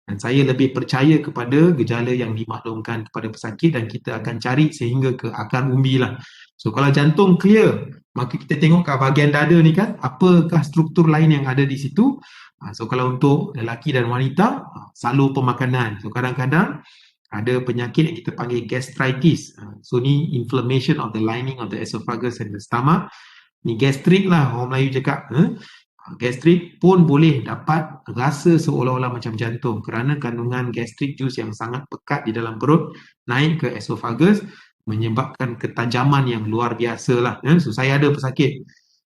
Dan saya lebih percaya kepada gejala yang dimaklumkan kepada pesakit dan kita akan cari sehingga ke akar umbi lah. So kalau jantung clear, maka kita tengok kat bahagian dada ni kan, apakah struktur lain yang ada di situ. So kalau untuk lelaki dan wanita, salur pemakanan. So kadang-kadang ada penyakit yang kita panggil gastritis. So ni inflammation of the lining of the esophagus and the stomach. Ni gastrik lah orang Melayu cakap. Gastrik pun boleh dapat rasa seolah-olah macam jantung kerana kandungan gastric juice yang sangat pekat di dalam perut naik ke esophagus menyebabkan ketajaman yang luar biasa lah. So saya ada pesakit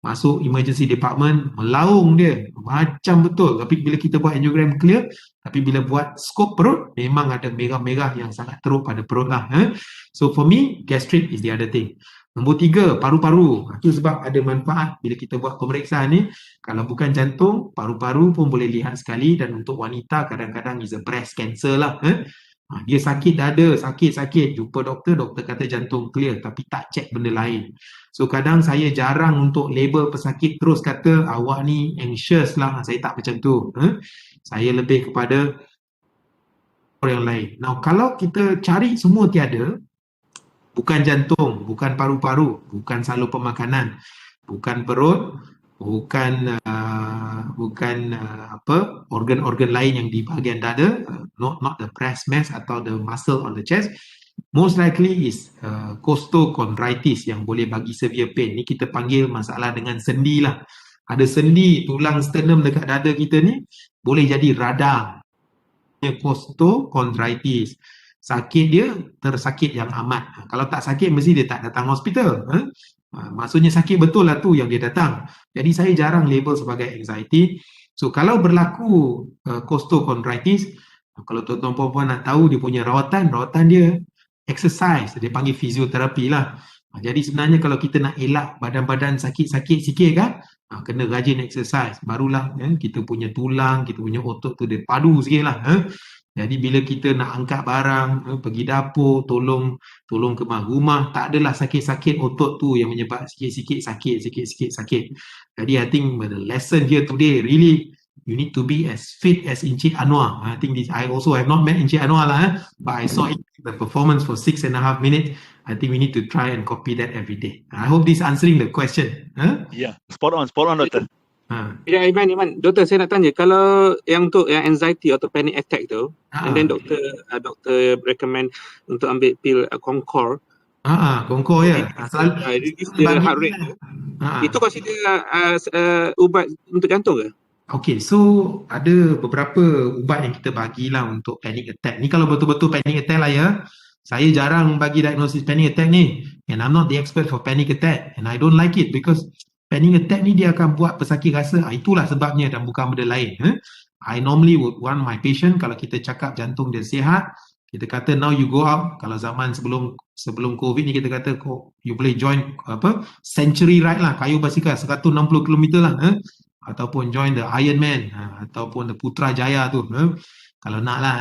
masuk emergency department, melaung dia macam betul. Tapi bila kita buat angiogram clear, tapi bila buat skop perut, memang ada merah-merah yang sangat teruk pada perut lah. So for me, gastric is the other thing. Nombor 3, paru-paru. Itu sebab ada manfaat bila kita buat pemeriksaan ni. Kalau bukan jantung, paru-paru pun boleh lihat sekali. Dan untuk wanita kadang-kadang is a breast cancer lah. Dia sakit dada, sakit-sakit. Jumpa doktor, doktor kata jantung clear tapi tak cek benda lain. So kadang saya jarang untuk label pesakit terus kata awak ni anxious lah. Saya tak macam tu. Saya lebih kepada orang lain. Now kalau kita cari semua tiada, bukan jantung, bukan paru-paru, bukan salur pemakanan, bukan perut, bukan organ-organ lain yang di bahagian dada, not the breast mass atau the muscle on the chest. Most likely is costochondritis yang boleh bagi severe pain. Ni kita panggil masalah dengan sendi lah. Ada sendi tulang sternum dekat dada kita ni boleh jadi radang. Costochondritis. Sakit dia tersakit yang amat. Kalau tak sakit mesti dia tak datang hospital. Maksudnya sakit betul lah tu yang dia datang. Jadi saya jarang label sebagai anxiety. So kalau berlaku costochondritis, kalau tuan-tuan puan-puan nak tahu dia punya rawatan dia exercise, dia panggil fisioterapi lah. Jadi sebenarnya kalau kita nak elak badan-badan sakit-sakit sikit kan, kena rajin exercise. Barulah kita punya tulang, kita punya otot tu dia padu sikit lah. Jadi bila kita nak angkat barang, pergi dapur, tolong kemas rumah, tak adalah sakit-sakit otot tu yang menyebab sikit-sikit sakit. Jadi I think the lesson here today really you need to be as fit as Encik Anwar. I think this, I also have not met Encik Anwar lah, but I saw the performance for 6.5 minutes. I think we need to try and copy that every day. I hope this answering the question. Ya, spot on doktor. Ya, Iman, doktor saya nak tanya, kalau yang untuk yang anxiety atau panic attack tu, and then doktor recommend untuk ambil pil Concor. Concor ya. Reduce the heart rate. Itu consider ubat untuk jantung ke? Okay, so ada beberapa ubat yang kita bagilah untuk panic attack. Ni kalau betul-betul panic attack lah ya. Saya jarang bagi diagnosis panic attack ni. And I'm not the expert for panic attack. And I don't like it because panic attack ni dia akan buat pesakit rasa. Itulah sebabnya dan bukan benda lain. I normally would want my patient, kalau kita cakap jantung dia sihat, kita kata now you go out. Kalau zaman sebelum COVID ni kita kata you boleh join century ride lah, kayu basikal 160 km lah. Ataupun join the Ironman ataupun the Putrajaya tu. Kalau nak lah.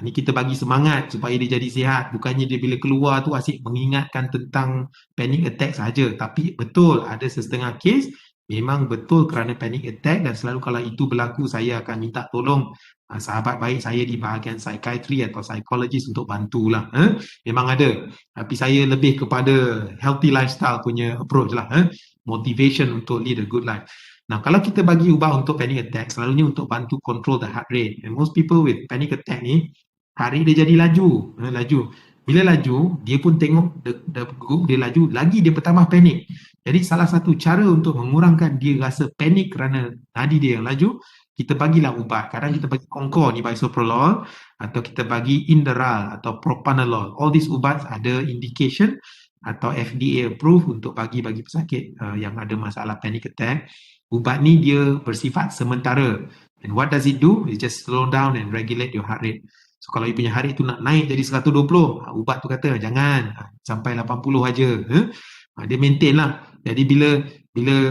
Ni kita bagi semangat supaya dia jadi sihat. Bukannya dia bila keluar tu asyik mengingatkan tentang panic attack saja. Tapi betul ada sesetengah kes memang betul kerana panic attack, dan selalu kalau itu berlaku saya akan minta tolong sahabat baik saya di bahagian psychiatry atau psychologist untuk bantulah. Memang ada. Tapi saya lebih kepada healthy lifestyle punya approach lah. Motivation untuk lead a good life. Nah, kalau kita bagi ubat untuk panic attack, selalunya untuk bantu control the heart rate. And most people with panic attack ni, heart rate dia jadi laju. Bila laju, dia pun tengok dia laju, lagi dia bertambah panik. Jadi salah satu cara untuk mengurangkan dia rasa panik kerana nadi dia yang laju, kita bagilah ubat. Kadang kita bagi Concor ni, bisoprolol, atau kita bagi Inderal atau Propanolol. All these ubat ada indication atau FDA approve untuk bagi pesakit yang ada masalah panic attack. Ubat ni dia bersifat sementara. And what does it do? It just slow down and regulate your heart rate. So kalau you punya heart rate tu nak naik jadi 120, ubat tu kata jangan, sampai 80 aja. Dia maintain lah. Jadi bila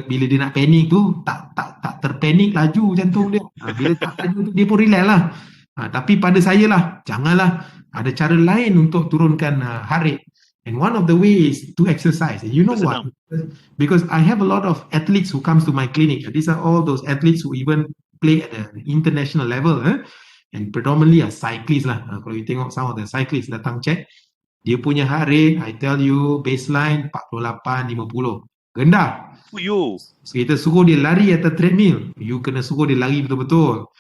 dia nak panik tu tak terpanik laju jantung dia. Bila tak laju tu dia pun relax lah. Tapi pada saya lah, janganlah, ada cara lain untuk turunkan heart rate. And one of the ways to exercise. You know what? Because I have a lot of athletes who comes to my clinic. These are all those athletes who even play at an international level. And predominantly are cyclists lah. Kalau you tengok some of the cyclists datang check, dia punya heart rate, I tell you, baseline 48, 50. Rendah. So kita suruh dia lari atas treadmill, you kena suruh dia lari betul-betul.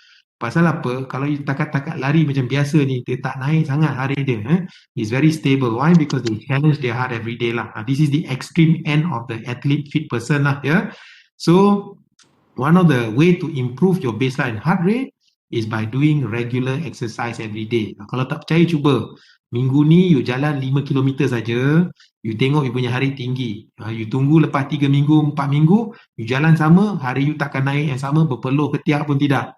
Pasal apa? Kalau you takat-takat lari macam biasa ni, dia tak naik sangat heart rate dia. It's very stable. Why? Because they challenge their heart every day lah. This is the extreme end of the athlete fit person lah. So one of the way to improve your baseline heart rate is by doing regular exercise every day. Kalau tak percaya, cuba. Minggu ni you jalan 5 km saja, you tengok you punya hari tinggi. You tunggu lepas 3 minggu, 4 minggu, you jalan sama, hari you takkan naik yang sama, berpeluh ketiak pun tidak.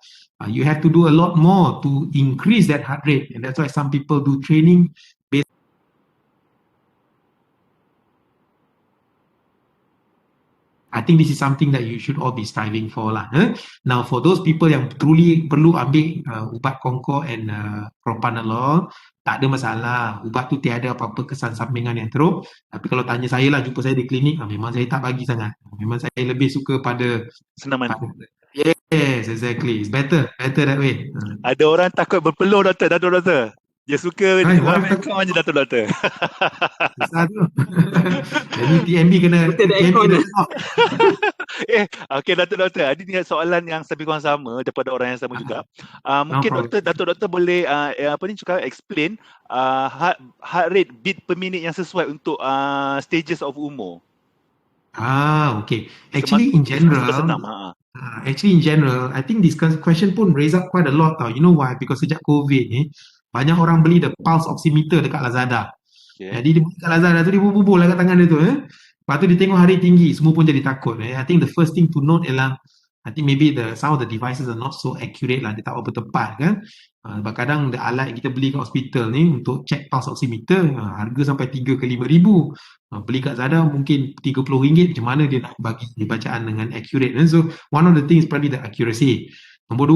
You have to do a lot more to increase that heart rate. And that's why some people do training based. I think this is something that you should all be striving for lah. Now for those people yang truly perlu ambil ubat Concor and Propanolol, tak ada masalah. Ubat tu tiada apa-apa kesan sampingan yang teruk. Tapi kalau tanya saya lah, jumpa saya di klinik, memang saya tak bagi sangat. Memang saya lebih suka pada senaman. Yes, exactly. It's better that way. Ada orang takut berpeluh doktor. Dia suka Hai, dengar wife tak aircon je doktor. susah tu. Jadi TMB kena Betul ada TMB aircon kena je. tengok. Okey doktor. Ada ni soalan yang lebih kurang sama daripada orang yang sama juga. No Mungkin problem. doktor boleh cakap explain heart rate beat per minute yang sesuai untuk stages of umur. Okay. Actually, in Serba general, senang. I think this question pun raise up quite a lot tau. You know why? Because sejak COVID ni, banyak orang beli the pulse oximeter dekat Lazada. Okay. Jadi dia beli kat Lazada tu, dia bubul lah kat tangan dia tu. Lepas tu dia tengok hari tinggi, semua pun jadi takut. I think the first thing to note ialah, I think maybe some of the devices are not so accurate lah, dia tak berapa tepat kan. Sebab kadang the alat yang kita beli kat hospital ni untuk check pulse oximeter, harga sampai 3 ke 5 ribu. Beli kat Zada mungkin RM30, macam mana dia nak bagi bacaan dengan accurate kan? So one of the things probably the accuracy. Nombor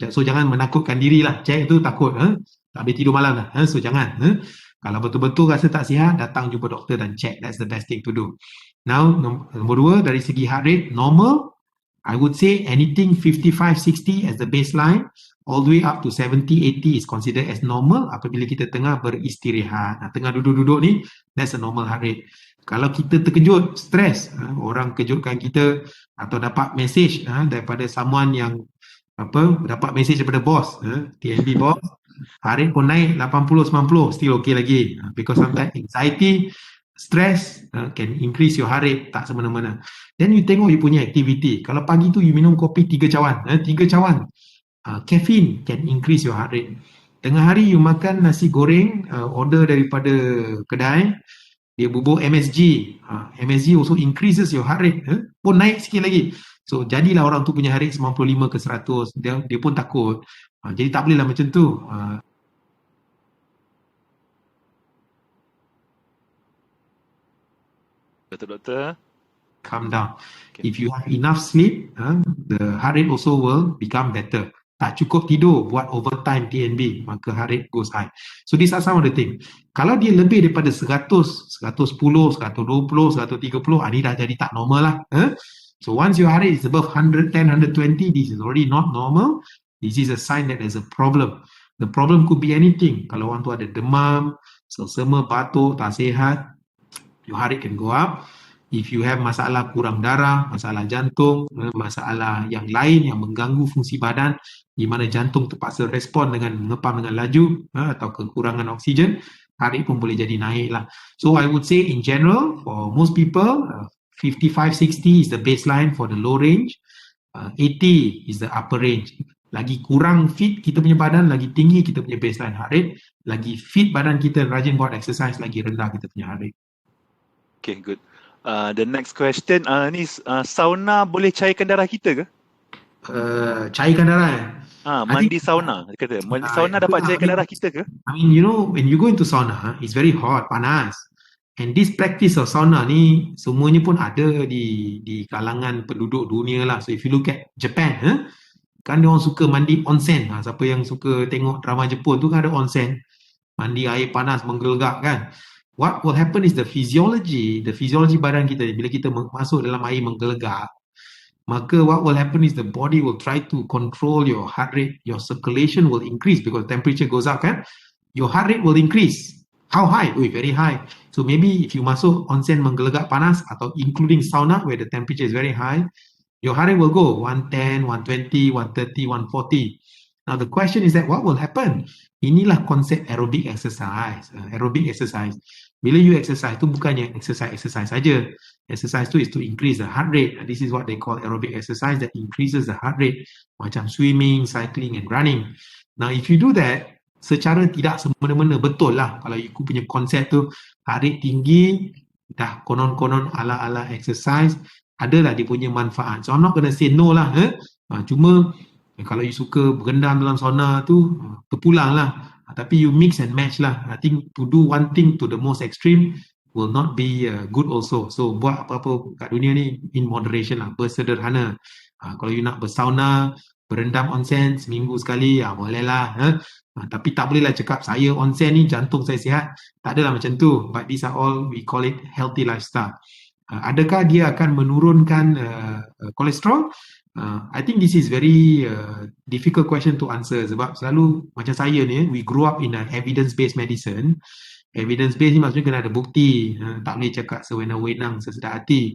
2, so jangan menakutkan diri lah, check tu takut, tak boleh tidur malam lah, so jangan. Kalau betul-betul rasa tak sihat, datang jumpa doktor dan check, that's the best thing to do. Now nombor 2, dari segi heart rate normal, I would say anything 55-60 as the baseline, all the way up to 70-80 is considered as normal apabila kita tengah beristirahat. Tengah duduk-duduk ni, that's a normal heart rate. Kalau kita terkejut, stres, orang kejutkan kita atau dapat message daripada someone yang dapat message daripada bos, TNB bos, heart rate pun naik 80-90, still okay lagi. Because sometimes anxiety, stress can increase your heart rate, tak semena-mena. Then you tengok you punya activity. Kalau pagi tu you minum kopi 3 cawan, 3 cawan. Caffeine can increase your heart rate. Tengah hari you makan nasi goreng, order daripada kedai, dia bubur MSG. MSG also increases your heart rate, pun naik sikit lagi. So jadilah orang tu punya heart rate 95 ke 100, dia pun takut. Jadi tak boleh lah macam tu. Doktor. Calm down. Okay. If you have enough sleep, the heart rate also will become better. Tak cukup tidur, buat overtime TNB, maka heart rate goes high. So these are some of the things. Kalau dia lebih daripada 100, 110, 120, 130, ini dah jadi tak normal lah. So once your heart rate is above 110, 120, this is already not normal. This is a sign that there's a problem. The problem could be anything. Kalau orang tu ada demam, selsema, batuk, tak sihat, your heart rate can go up. If you have masalah kurang darah, masalah jantung, masalah yang lain yang mengganggu fungsi badan, di mana jantung terpaksa respon dengan mengepam dengan laju atau kekurangan oksigen, heart rate pun boleh jadi naik lah. So I would say in general, for most people, 55-60 is the baseline for the low range, 80 is the upper range. Lagi kurang fit kita punya badan, lagi tinggi kita punya baseline heart rate, lagi fit badan kita, rajin buat exercise, lagi rendah kita punya heart rate. Okay, good. The next question, ni sauna boleh cairkan darah kita ke? Cairkan darah mandi sauna. Dia kata, mandi sauna dapat cairkan darah kita ke? I mean, you know, when you go into sauna, it's very hot, panas. And this practice of sauna ni, semuanya pun ada di kalangan penduduk dunia lah. So if you look at Japan, kan dia orang suka mandi onsen. Siapa yang suka tengok drama Jepun tu kan ada onsen. Mandi air panas menggelegak kan. What will happen is the physiology badan kita, bila kita masuk dalam air menggelegak, maka what will happen is the body will try to control your heart rate, your circulation will increase because temperature goes up kan, your heart rate will increase. How high? Very high. So maybe if you masuk onsen menggelegak panas atau including sauna where the temperature is very high, your heart rate will go 110, 120, 130, 140. Now the question is that what will happen? Inilah konsep aerobic exercise. Aerobic exercise. Bila you exercise tu bukannya exercise saja. Exercise tu is to increase the heart rate. This is what they call aerobic exercise that increases the heart rate. Macam swimming, cycling and running. Now if you do that, secara tidak semena-mena betul lah. Kalau you punya konsep tu heart rate tinggi, dah konon-konon ala-ala exercise, adalah dia punya manfaat. So I'm not gonna say no lah. Cuma kalau you suka berendam dalam sauna tu, terpulang lah. Tapi you mix and match lah. I think to do one thing to the most extreme will not be good also. So buat apa-apa kat dunia ni in moderation lah, bersederhana. Kalau you nak bersauna, berendam onsen seminggu sekali, boleh lah. Tapi tak boleh lah cakap saya onsen ni jantung saya sihat. Tak adalah macam tu. But these are all, we call it healthy lifestyle. Adakah dia akan menurunkan kolesterol? I think this is very difficult question to answer sebab selalu macam saya ni, we grew up in a evidence-based medicine. Evidence-based ni maksudnya kena ada bukti, tak boleh cakap sewenang-wenang, sesedar hati.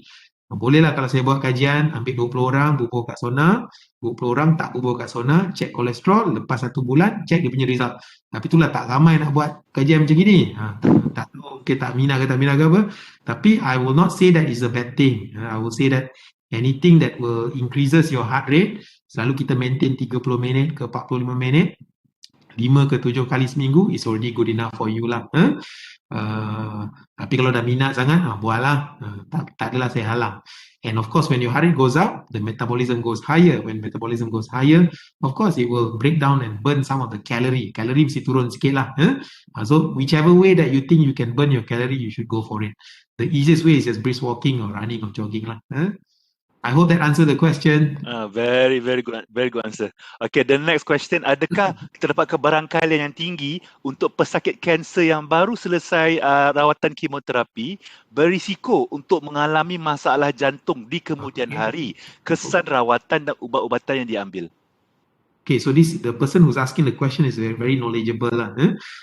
Bolehlah kalau saya buat kajian, ambil 20 orang, bubuh kat sona, 20 orang tak bubuh kat sona, cek kolesterol, lepas 1 bulan, cek dia punya result. Tapi itulah tak ramai nak buat kajian macam gini. Tak tahu, okay, tak minat ke apa. Tapi I will not say that is a bad thing. I will say that anything that will increases your heart rate, selalu kita maintain 30 minit ke 45 minit, 5 ke 7 kali seminggu is already good enough for you lah. Tapi kalau dah minat sangat, buatlah. Tak adalah saya halang. And of course when your heart rate goes up, the metabolism goes higher. When metabolism goes higher, of course it will break down and burn some of the calorie. Calorie mesti turun sikit lah. So whichever way that you think you can burn your calorie, you should go for it. The easiest way is just brisk walking or running or jogging lah. I hope that answer the question. Very good answer. Okay, the next question, adakah terdapat kebarangkalian yang tinggi untuk pesakit kanser yang baru selesai rawatan kemoterapi berisiko untuk mengalami masalah jantung di kemudian hari, kesan rawatan dan ubat-ubatan yang diambil? Okay, so the person who's asking the question is very knowledgeable lah.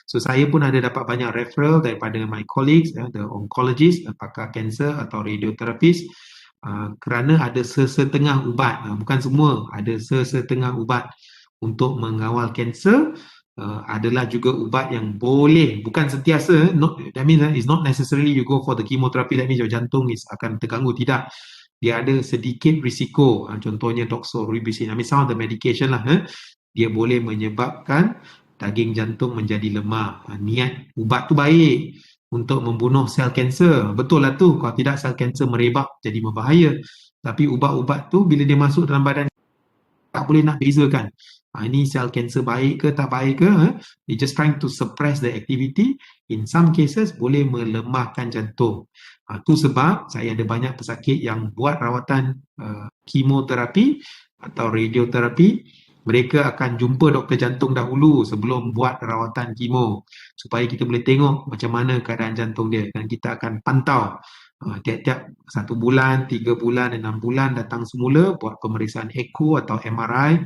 So saya pun ada dapat banyak referral daripada my colleagues, the oncologist, pakar kanser atau radioterapis. Kerana ada sesetengah ubat, bukan semua, ada sesetengah ubat untuk mengawal kanser. Adalah juga ubat yang boleh, bukan sentiasa, that means it's not necessarily you go for the chemotherapy, that means your jantung akan terganggu, tidak. Dia ada sedikit risiko, contohnya doxorubicin, some of the medication lah, dia boleh menyebabkan daging jantung menjadi lemah. Niat ubat tu baik untuk membunuh sel kanser. Betul lah tu, kalau tidak sel kanser merebak jadi berbahaya. Tapi ubat-ubat tu bila dia masuk dalam badan tak boleh nak bezakan. Ini sel kanser baik ke tak baik ke. They just trying to suppress the activity. In some cases boleh melemahkan jantung. Tu sebab saya ada banyak pesakit yang buat rawatan kemoterapi atau radioterapi. Mereka akan jumpa doktor jantung dahulu sebelum buat rawatan kemo supaya kita boleh tengok macam mana keadaan jantung dia, dan kita akan pantau tiap-tiap 1 bulan, 3 bulan, 6 bulan datang semula buat pemeriksaan echo atau MRI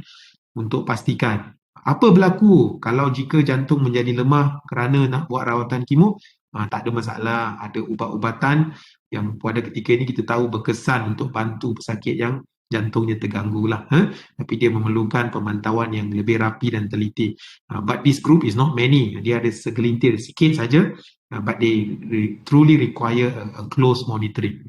untuk pastikan apa berlaku kalau jika jantung menjadi lemah kerana nak buat rawatan kemo. Tak ada masalah, ada ubat-ubatan yang pada ketika ini kita tahu berkesan untuk bantu pesakit yang jantungnya terganggu lah. Tapi dia memerlukan pemantauan yang lebih rapi dan teliti. But this group is not many. Dia ada segelintir, sikit saja. But they truly require a close monitoring.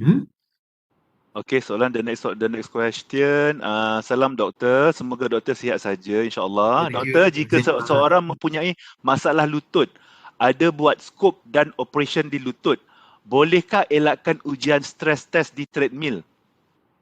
Okay, soalan the next question. Salam doktor, semoga doktor sihat saja insya-Allah. Doktor, jika seorang mempunyai masalah lutut, ada buat skop dan operation di lutut, bolehkah elakkan ujian stress test di treadmill?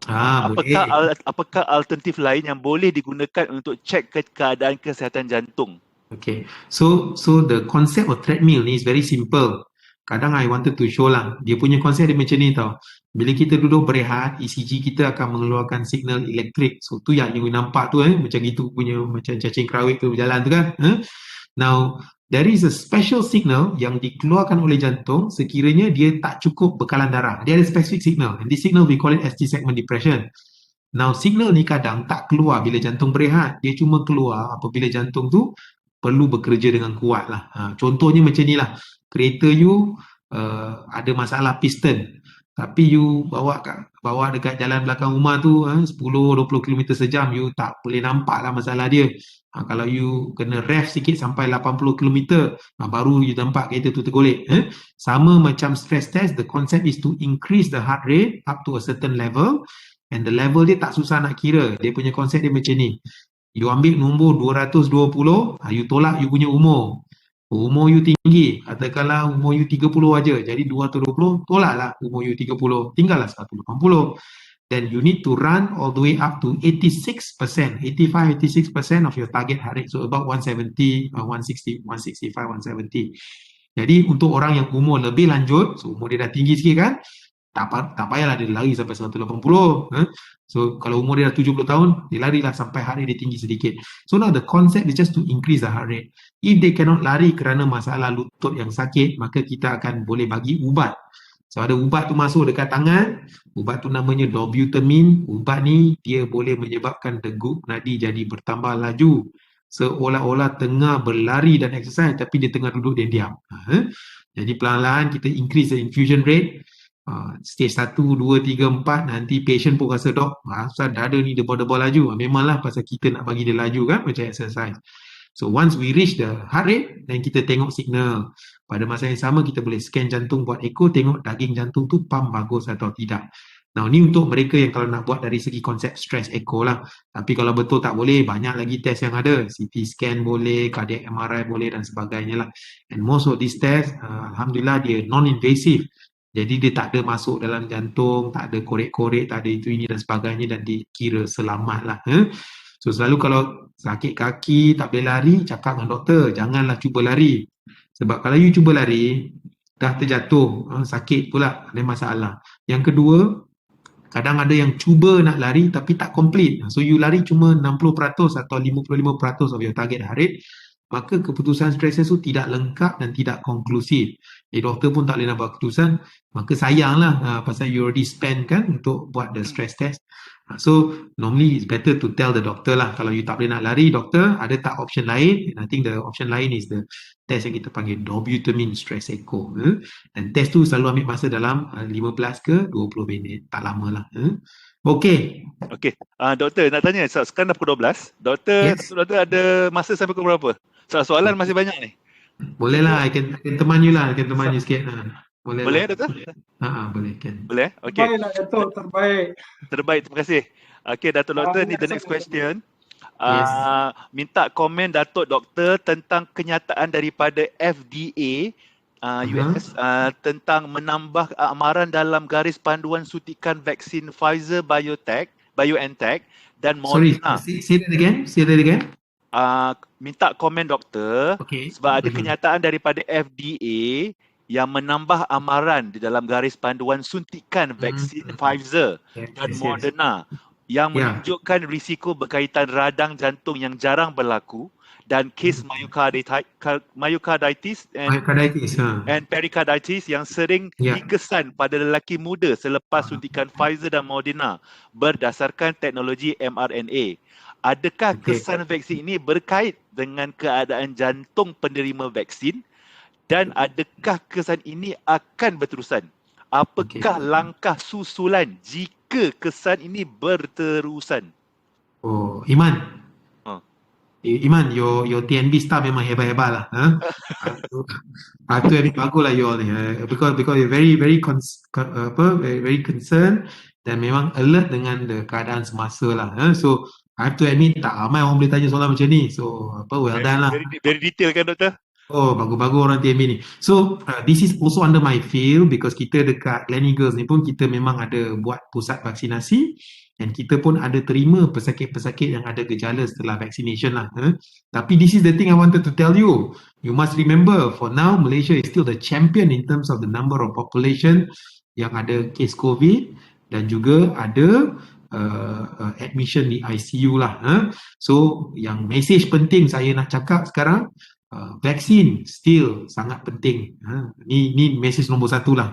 Apakah alternatif lain yang boleh digunakan untuk cek keadaan kesihatan jantung? Okay, so the concept of treadmill ni is very simple. Kadang I wanted to show lah, dia punya konsep dia macam ni tau. Bila kita duduk berehat, ECG kita akan mengeluarkan signal elektrik. So tu yang you nampak tu macam gitu punya, macam cacing kerawik tu berjalan tu kan. Now there is a special signal yang dikeluarkan oleh jantung sekiranya dia tak cukup bekalan darah. Dia ada specific signal. And this signal we call it ST segment depression. Now signal ni kadang tak keluar bila jantung berehat. Dia cuma keluar apabila jantung tu perlu bekerja dengan kuat lah. Contohnya macam ni lah. Kereta you ada masalah piston. Tapi you bawa dekat jalan belakang rumah tu 10-20 km sejam, you tak boleh nampak lah masalah dia. Kalau you kena rev sikit sampai 80 km, baru you nampak kereta tu tergolek. Sama macam stress test, the concept is to increase the heart rate up to a certain level, and the level dia tak susah nak kira. Dia punya konsep dia macam ni. You ambil nombor 220, you tolak you punya umur. Umur you tinggi, katakanlah umur you 30 aja, jadi 220, tolaklah umur you 30, tinggallah 180. Then you need to run all the way up to 86%, 85-86% of your target heart rate, so about 170, 160, 165, 170. Jadi untuk orang yang umur lebih lanjut, so umur dia dah tinggi sikit kan, tak payahlah dia lari sampai 180. So kalau umur dia dah 70 tahun, dia larilah sampai heart rate dia tinggi sedikit. So now the concept is just to increase the heart rate. If they cannot lari kerana masalah lutut yang sakit, maka kita akan boleh bagi ubat So ada ubat tu masuk dekat tangan, ubat tu namanya dobutamine. Ubat ni dia boleh menyebabkan degup nadi jadi bertambah laju, seolah-olah tengah berlari dan exercise tapi dia tengah duduk diam-diam. Jadi perlahan-lahan kita increase the infusion rate. Stage 1, 2, 3, 4, nanti patient pun rasa, dok, pasal dada ni debal-debal laju. Memanglah pasal kita nak bagi dia laju kan, macam exercise. So once we reach the heart rate, then kita tengok signal. Pada masa yang sama kita boleh scan jantung, buat echo, tengok daging jantung tu pump bagus atau tidak. Nah, ni untuk mereka yang kalau nak buat dari segi konsep stress echo lah. Tapi kalau betul tak boleh, banyak lagi test yang ada. CT scan boleh, cardiac MRI boleh dan sebagainya lah. And most of these tests, alhamdulillah dia non-invasive. Jadi dia tak ada masuk dalam jantung, tak ada korek-korek, tak ada itu ini dan sebagainya, dan dikira selamat lah. So selalu kalau sakit kaki, tak boleh lari, cakap dengan doktor, janganlah cuba lari. Sebab kalau you cuba lari, dah terjatuh, sakit pula, ada masalah. Yang kedua, kadang ada yang cuba nak lari tapi tak complete. So you lari cuma 60% atau 55% of your target heart rate, maka keputusan stres test tu tidak lengkap dan tidak konklusif. Doktor pun tak boleh nak buat keputusan, maka sayanglah pasal you already spend kan untuk buat the stress test. So normally it's better to tell the doctor lah, kalau you tak boleh nak lari, doktor ada tak option lain? And I think the option lain is the test yang kita panggil dobutamine stress echo. Dan test tu selalu ambil masa dalam 15 ke 20 minit, tak lama lah. Okey. Doktor nak tanya, sekarang dah pukul 12. Doktor ada masa sampai pukul berapa? Soalan masih banyak ni. Boleh lah, I can teman you lah, I can teman you sikit. Boleh lah. doktor? Boleh kan. Boleh? Okey. Terbaiklah Dato', terbaik. Terbaik, terima kasih. Okey, Dato' Doktor, ni the next question. Minta komen Dato' Doktor tentang kenyataan daripada FDA US tentang menambah amaran dalam garis panduan suntikan vaksin Pfizer BioNTech dan Moderna. Sorry, say that again. Minta komen doktor sebab ada kenyataan daripada FDA yang menambah amaran di dalam garis panduan suntikan vaksin Pfizer dan Moderna yang menunjukkan risiko berkaitan radang jantung yang jarang berlaku dan kes myocarditis and pericarditis yang sering dikesan pada lelaki muda selepas suntikan Pfizer dan Moderna berdasarkan teknologi mRNA. Adakah kesan vaksin ini berkait dengan keadaan jantung penerima vaksin dan adakah kesan ini akan berterusan? Apakah langkah susulan jika kesan ini berterusan? Iman. Iman, your TNB staff memang hebat-hebat lah. Itu yang bagus lah you all ni. Because you're very very concerned dan memang alert dengan keadaan semasa lah. So I have to admit, tak ramai orang boleh tanya soalan macam ni. So, well done lah. Very detail kan doktor? Bagus-bagus orang TMB ni. So, this is also under my field because kita dekat Gleneagles ni pun kita memang ada buat pusat vaksinasi dan kita pun ada terima pesakit-pesakit yang ada gejala setelah vaccination lah. Tapi this is the thing I wanted to tell you. You must remember, for now, Malaysia is still the champion in terms of the number of population yang ada case COVID dan juga ada admission di ICU lah. So yang message penting saya nak cakap sekarang, vaksin still sangat penting. Ni message nombor 1 lah.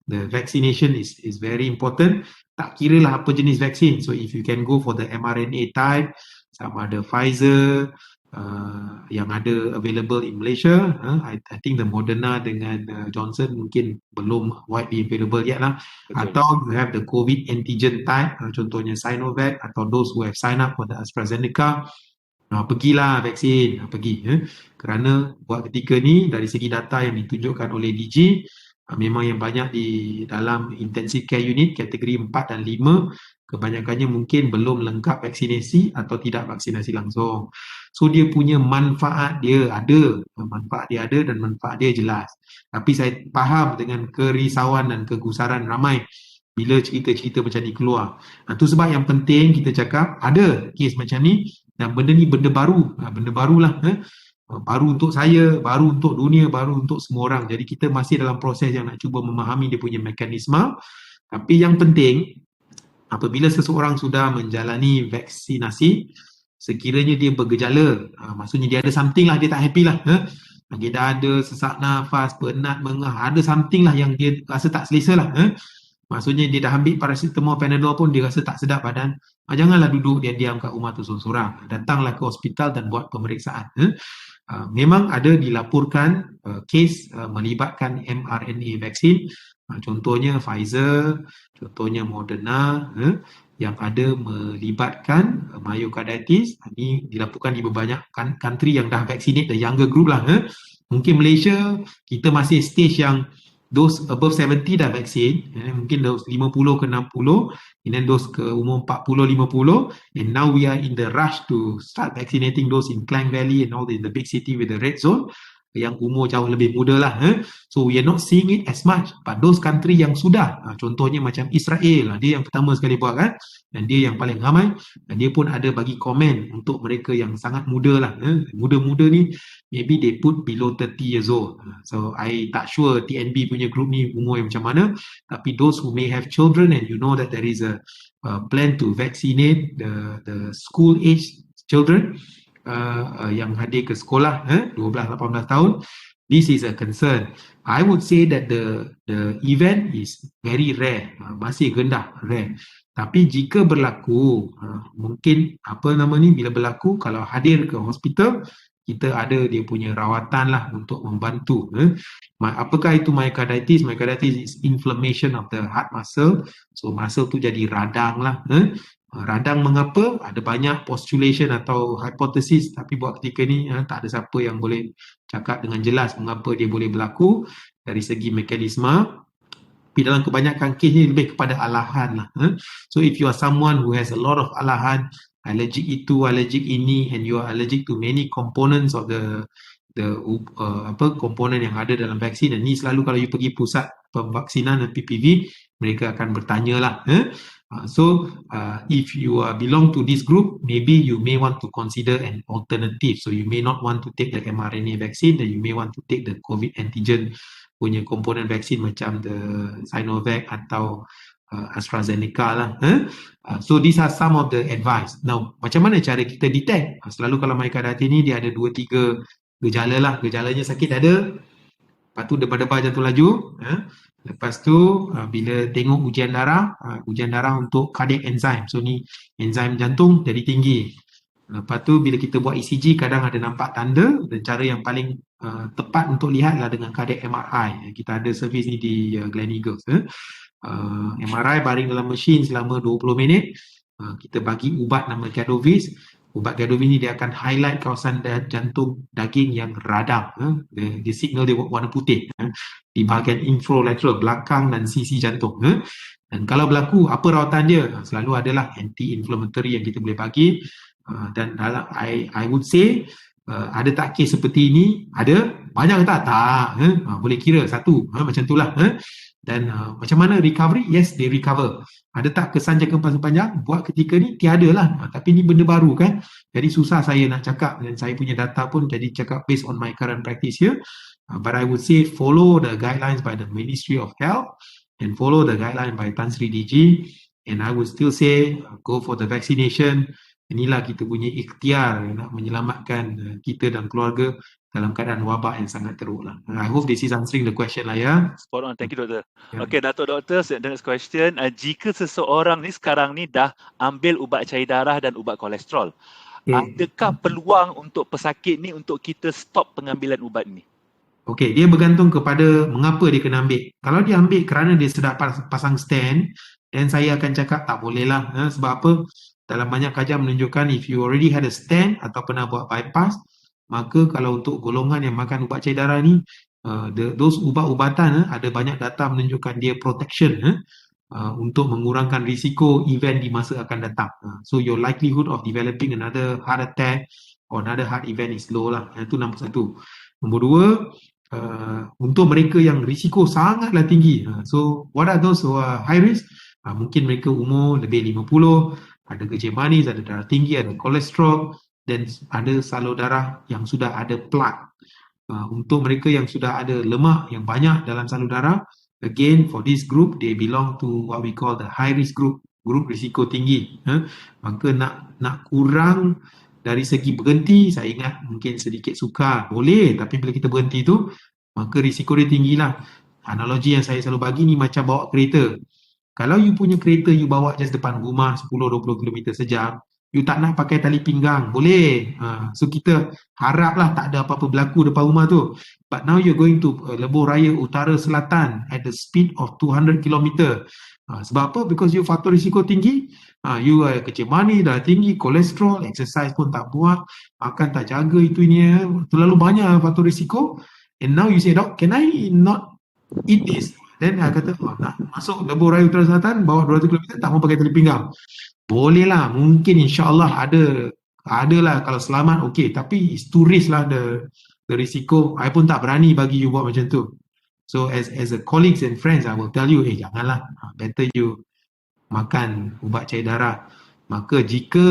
The vaccination is very important. Tak kira lah apa jenis vaksin. So if you can go for the mRNA type, sama ada Pfizer yang ada available in Malaysia, I think the Moderna dengan Johnson mungkin belum widely available yet lah. Atau you have the COVID antigen type, contohnya Sinovac atau those who have signed up for the AstraZeneca, pergilah vaksin, pergi. Kerana buat ketika ni dari segi data yang ditunjukkan oleh DG, memang yang banyak di dalam intensive care unit kategori 4 dan 5 kebanyakannya mungkin belum lengkap vaksinasi atau tidak vaksinasi langsung. So dia punya manfaat dia ada, dan manfaat dia jelas. Tapi saya faham dengan kerisauan dan kegusaran ramai bila cerita-cerita macam ni keluar. Itu sebab yang penting kita cakap ada kes macam ni dan benda ni benda baru. Benda barulah. Baru untuk saya, baru untuk dunia, baru untuk semua orang. Jadi kita masih dalam proses yang nak cuba memahami dia punya mekanisme. Tapi yang penting, apabila seseorang sudah menjalani vaksinasi, sekiranya dia bergejala, maksudnya dia ada something lah, dia tak happy lah. sakit dada, sesak nafas, penat, mengah, ada something lah yang dia rasa tak selesa lah. Maksudnya dia dah ambil paracetamol, Panadol pun dia rasa tak sedap badan. Janganlah duduk diam-diam kat rumah tu seorang-seorang. Datanglah ke hospital dan buat pemeriksaan. Memang ada dilaporkan kes melibatkan mRNA vaksin. Contohnya Pfizer, contohnya Moderna, yang ada melibatkan myocarditis. Ini dilaporkan di beberapa country yang dah vaccinate the younger group lah. Mungkin Malaysia kita masih stage yang those above 70 dah vaksin, mungkin those 50 ke 60, and then those ke umur 40-50, and now we are in the rush to start vaccinating those in Klang Valley and all in the big city with the red zone, yang umur jauh lebih muda lah. So we are not seeing it as much, but those country yang sudah, contohnya macam Israel, dia yang pertama sekali buat kan, dan dia yang paling ramai, dan dia pun ada bagi komen untuk mereka yang sangat muda lah. Muda-muda ni maybe they put below 30 years old. So I tak sure TNB punya group ni umur yang macam mana, tapi those who may have children and you know that there is a plan to vaccinate the school age children, yang hadir ke sekolah 12-18 tahun, this is a concern. I would say that the event is very rare, masih rendah, rare. Tapi jika berlaku, mungkin bila berlaku, kalau hadir ke hospital, kita ada dia punya rawatan lah untuk membantu. Apakah itu myocarditis? Myocarditis is inflammation of the heart muscle. So muscle tu jadi radang lah. Radang mengapa? Ada banyak postulation atau hipotesis, tapi buat ketika ni tak ada siapa yang boleh cakap dengan jelas mengapa dia boleh berlaku dari segi mekanisme. Tapi dalam kebanyakan kes ni lebih kepada alahan lah. So if you are someone who has a lot of alahan, allergic itu, allergic ini, and you are allergic to many components of the komponen yang ada dalam vaksin, dan ni selalu kalau you pergi pusat pemvaksinan dan PPV, mereka akan bertanya lah. So if you belong to this group, maybe you may want to consider an alternative. So you may not want to take the mRNA vaccine, then you may want to take the COVID antigen punya komponen vaksin macam the Sinovac atau AstraZeneca lah. So these are some of the advice. Now, macam mana cara kita detect? Selalu kalau myocarditis ni dia ada 2-3 gejala lah. Gejalanya sakit dada, lepas tu debar-debar jantung laju, lepas tu bila tengok ujian darah untuk cardiac enzyme. So ni enzim jantung jadi tinggi. Lepas tu bila kita buat ECG kadang ada nampak tanda, dan cara yang paling tepat untuk lihat lah dengan cardiac MRI. Kita ada servis ni di Gleneagles. MRI baring dalam mesin selama 20 minit. Kita bagi ubat nama Gadovis. Ubat Gadovis ni dia akan highlight kawasan jantung daging yang radang. Dia signal dia warna putih di bahagian infralateral, belakang dan sisi jantung. Dan kalau berlaku, apa rawatan dia? Selalu adalah anti-inflammatory yang kita boleh bagi. Dan dalam I would say ada tak kes seperti ini? Ada. Banyak ke tak? Tak. Boleh kira satu. Macam itulah. Dan macam mana recovery? Yes, they recover. Ada tak kesan jangka panjang? Buat ketika ni tiada lah. Tapi ni benda baru kan. Jadi susah saya nak cakap, dan saya punya data pun jadi cakap based on my current practice here. But I would say follow the guidelines by the Ministry of Health and follow the guideline by Tan Sri DG. And I would still say go for the vaccination. Inilah kita punya ikhtiar nak menyelamatkan kita dan keluarga dalam keadaan wabak yang sangat teruk lah. I hope this is answering the question lah ya. Spot on, thank you doktor. Okay, Dato' Doktor, the next question. Jika seseorang ni sekarang ni dah ambil ubat cair darah dan ubat kolesterol, adakah peluang untuk pesakit ni untuk kita stop pengambilan ubat ni? Okey, dia bergantung kepada mengapa dia kena ambil. Kalau dia ambil kerana dia sedang pasang stand, dan saya akan cakap tak boleh lah. Sebab apa? Dalam banyak kajian menunjukkan if you already had a stent atau pernah buat bypass, maka kalau untuk golongan yang makan ubat cair darah ni, those ubat-ubatan ada banyak data menunjukkan dia protection untuk mengurangkan risiko event di masa akan datang. So your likelihood of developing another heart attack or another heart event is low lah. Itu nombor satu. Nombor dua, untuk mereka yang risiko sangatlah tinggi. So what are those who are high risk? Mungkin mereka umur lebih 50, ada kencing manis, ada darah tinggi, ada kolesterol, dan ada salur darah yang sudah ada plak. Untuk mereka yang sudah ada lemak yang banyak dalam salur darah, again for this group they belong to what we call the high risk group, grup risiko tinggi. Maka nak kurang dari segi berhenti, saya ingat mungkin sedikit sukar, boleh, tapi bila kita berhenti tu, maka risiko dia tinggi lah. Analogi yang saya selalu bagi ni macam bawa kereta. Kalau you punya kereta you bawa just depan rumah 10-20 km sejam, you tak nak pakai tali pinggang, boleh. So kita haraplah tak ada apa-apa berlaku depan rumah tu. But now you're going to Lebuh Raya Utara Selatan at the speed of 200 km. Sebab apa? Because you faktor risiko tinggi, you kecil manis dah tinggi, kolesterol, exercise pun tak buat, makan tak jaga itu ini, terlalu banyak faktor risiko. And now you say, Doc, can I not eat this? Then I kata, nak masuk Lebuh Raya Utara Selatan, bawah 200 km, tak mau pakai tali pinggang. Boleh lah, mungkin insyaAllah ada lah kalau selamat, okay. Tapi it's too risk lah the risiko. I pun tak berani bagi you buat macam tu. So as a colleagues and friends, I will tell you, janganlah, better you makan ubat cair darah. Maka jika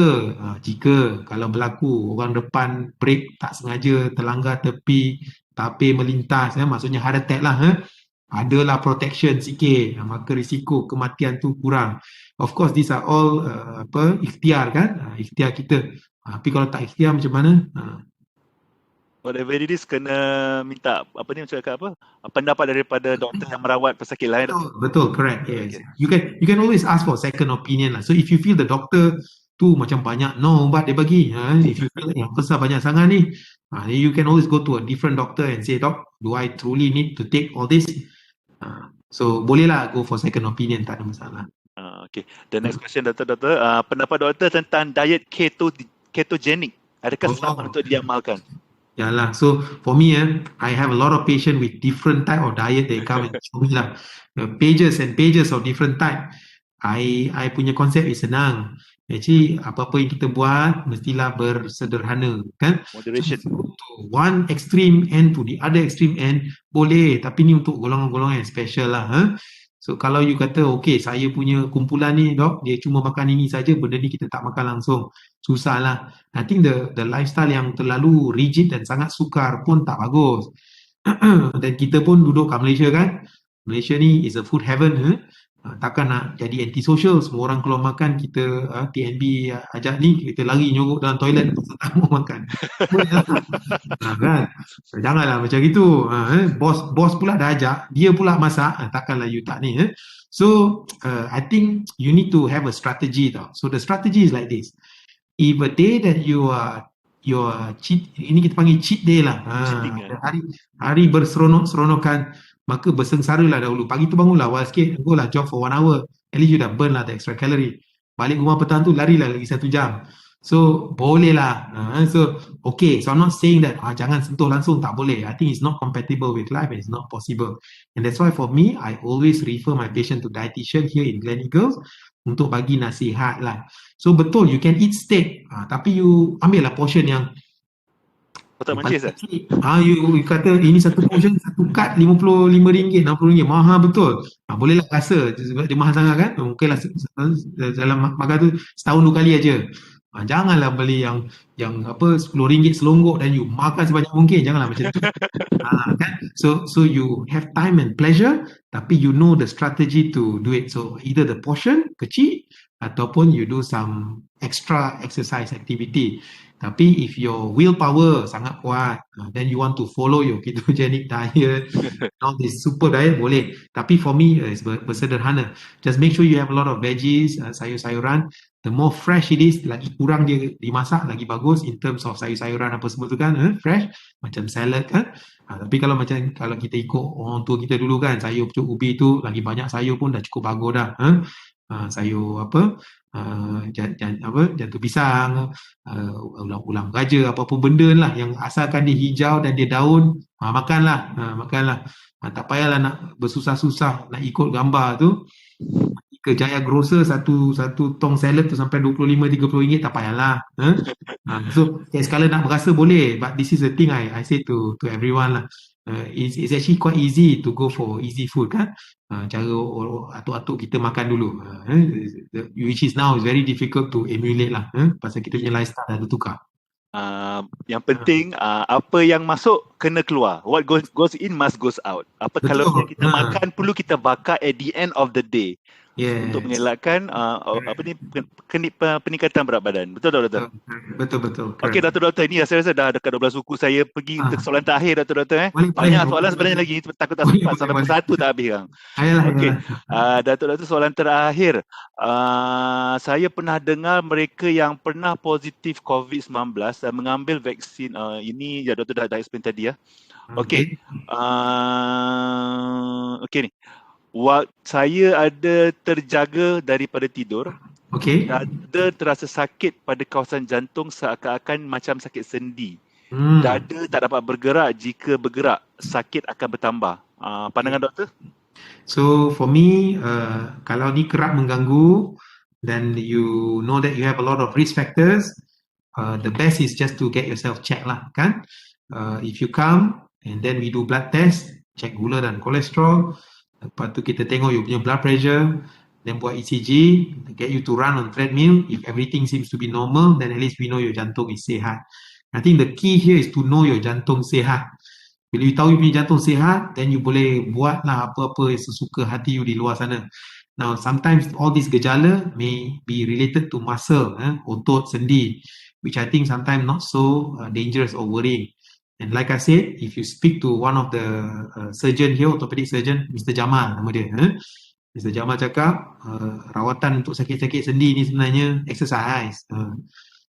kalau berlaku orang depan break tak sengaja terlanggar tepi, tapir melintas, maksudnya heart attack lah, adalah protection sikit, maka risiko kematian tu kurang. Of course these are all ikhtiar kan, ikhtiar kita. Tapi kalau tak ikhtiar macam mana? Whatever it is, kena minta pendapat daripada doktor yang merawat pesakit lain. Betul, correct. Yes. Okay. You can always ask for second opinion lah. So if you feel the doctor tu macam banyak ubat dia bagi, if you feel yang besar banyak sangat ni, you can always go to a different doctor and say, Doc, do I truly need to take all this? So bolehlah go for second opinion, tak ada masalah. Okay. The next question, doktor, pendapat doktor tentang diet ketogenic, adakah selamat untuk diamalkan? Yalah, so for me, I have a lot of patients with different type of diet. They come and show me lah, pages and pages of different type. I punya konsep is senang. Actually, apa-apa yang kita buat mestilah bersederhana, kan? Moderation. So, one extreme end to the other extreme end boleh, tapi ni untuk golongan-golongan yang special lah. So kalau you kata, okay, saya punya kumpulan ni, Dok, dia cuma makan ini saja, benda ni kita tak makan langsung, susah lah. I think the lifestyle yang terlalu rigid dan sangat sukar pun tak bagus. Dan kita pun duduk kat Malaysia kan, Malaysia ni is a food heaven. Takkan nak jadi antisocial, semua orang keluar makan, kita TNB ajak ni, kita lari nyogok dalam toilet tak mau makan. Kan? Janganlah macam gitu. Bos pula dah ajak, dia pula masak, takkanlah you tak ni. So I think you need to have a strategy tau. So the strategy is like this. If a day that you are cheat, ini kita panggil cheat day lah, hari berseronok-seronokan, maka bersengsara lah dahulu. Pagi tu bangunlah awal sikit, go lah jog for 1 hour, at least you dah burn lah the extra calorie. Balik rumah petang tu larilah lagi 1 jam. So boleh lah. So okay, so I'm not saying that jangan sentuh langsung, tak boleh. I think it's not compatible with life and it's not possible. And that's why for me, I always refer my patient to dietitian here in Gleneagles untuk bagi nasihat lah. So betul, you can eat steak, tapi you ambil lah portion yang tak mancis lah. You kata ini satu portion, satu cut RM55, RM60, mahal betul. Bolehlah rasa sebab dia mahal sangat kan, mungkinlah dalam makan tu setahun 2 kali aja. Janganlah beli yang RM10 selonggok dan you makan sebanyak mungkin, janganlah macam tu. Kan? So you have time and pleasure, tapi you know the strategy to do it. So either the portion kecil ataupun you do some extra exercise activity. Tapi if your willpower sangat kuat, then you want to follow your ketogenic diet, not this super diet, boleh. Tapi for me, it's bersederhana. Just make sure you have a lot of veggies, sayur-sayuran. The more fresh it is, lagi kurang dia dimasak, lagi bagus in terms of sayur-sayuran apa semua tu kan, fresh, macam salad kan. Tapi kalau kita ikut orang tua kita dulu kan, sayur pucuk ubi tu, lagi banyak sayur pun dah cukup bagus dah. Sayur jantung pisang, ulam raja, apa-apa benda lah yang asalkan dia hijau dan dia daun, makanlah. Tak payahlah nak bersusah-susah nak ikut gambar tu. Ke Jaya Grocer satu tong salad tu sampai RM25-30, tak payahlah. So sekali nak berasa boleh, but this is the thing I say to everyone lah. It's actually quite easy to go for easy food kan. Cara atuk-atuk kita makan dulu, which is now is very difficult to emulate lah, pasal kita punya lifestyle dah bertukar. Yang penting apa yang masuk kena keluar. What goes in must goes out. Betul. Kalau kita makan perlu kita bakar at the end of the day. untuk Yes. mengelakkan peningkatan berat badan. Betul tak, doktor? Betul. Okey, doktor, ini saya rasa dah dekat 12 suku. Saya pergi untuk soalan terakhir, doktor. Boleh. Banyak soalan sebenarnya lagi, takut tak sempat sampai pukul 1 tak habis kan. Okey, doktor, soalan terakhir. Saya pernah dengar mereka yang pernah positif COVID-19 dan mengambil vaksin, ini ya doktor dah explain tadi ya. Okey. Okey ni. Saya ada terjaga daripada tidur. Okey. Dada terasa sakit pada kawasan jantung seakan-akan macam sakit sendi. Dada tak dapat bergerak, jika bergerak sakit akan bertambah. Pandangan doktor? So for me, kalau ni kerap mengganggu, then you know that you have a lot of risk factors, the best is just to get yourself checked lah, kan? If you come and then we do blood test, check gula dan kolesterol, lepas tu kita tengok you punya blood pressure, then buat ECG, get you to run on treadmill. If everything seems to be normal, then at least we know your jantung is sihat. I think the key here is to know your jantung sihat. Bila you tahu you punya jantung sihat, then you boleh buatlah apa-apa sesuka hati you di luar sana. Now, sometimes all these gejala may be related to muscle, otot, sendi, which I think sometimes not so dangerous or worrying. And like I said, if you speak to one of the surgeon here, orthopedic surgeon, Mr. Jamal nama dia, Mr. Jamal cakap, rawatan untuk sakit-sakit sendi ni sebenarnya exercise.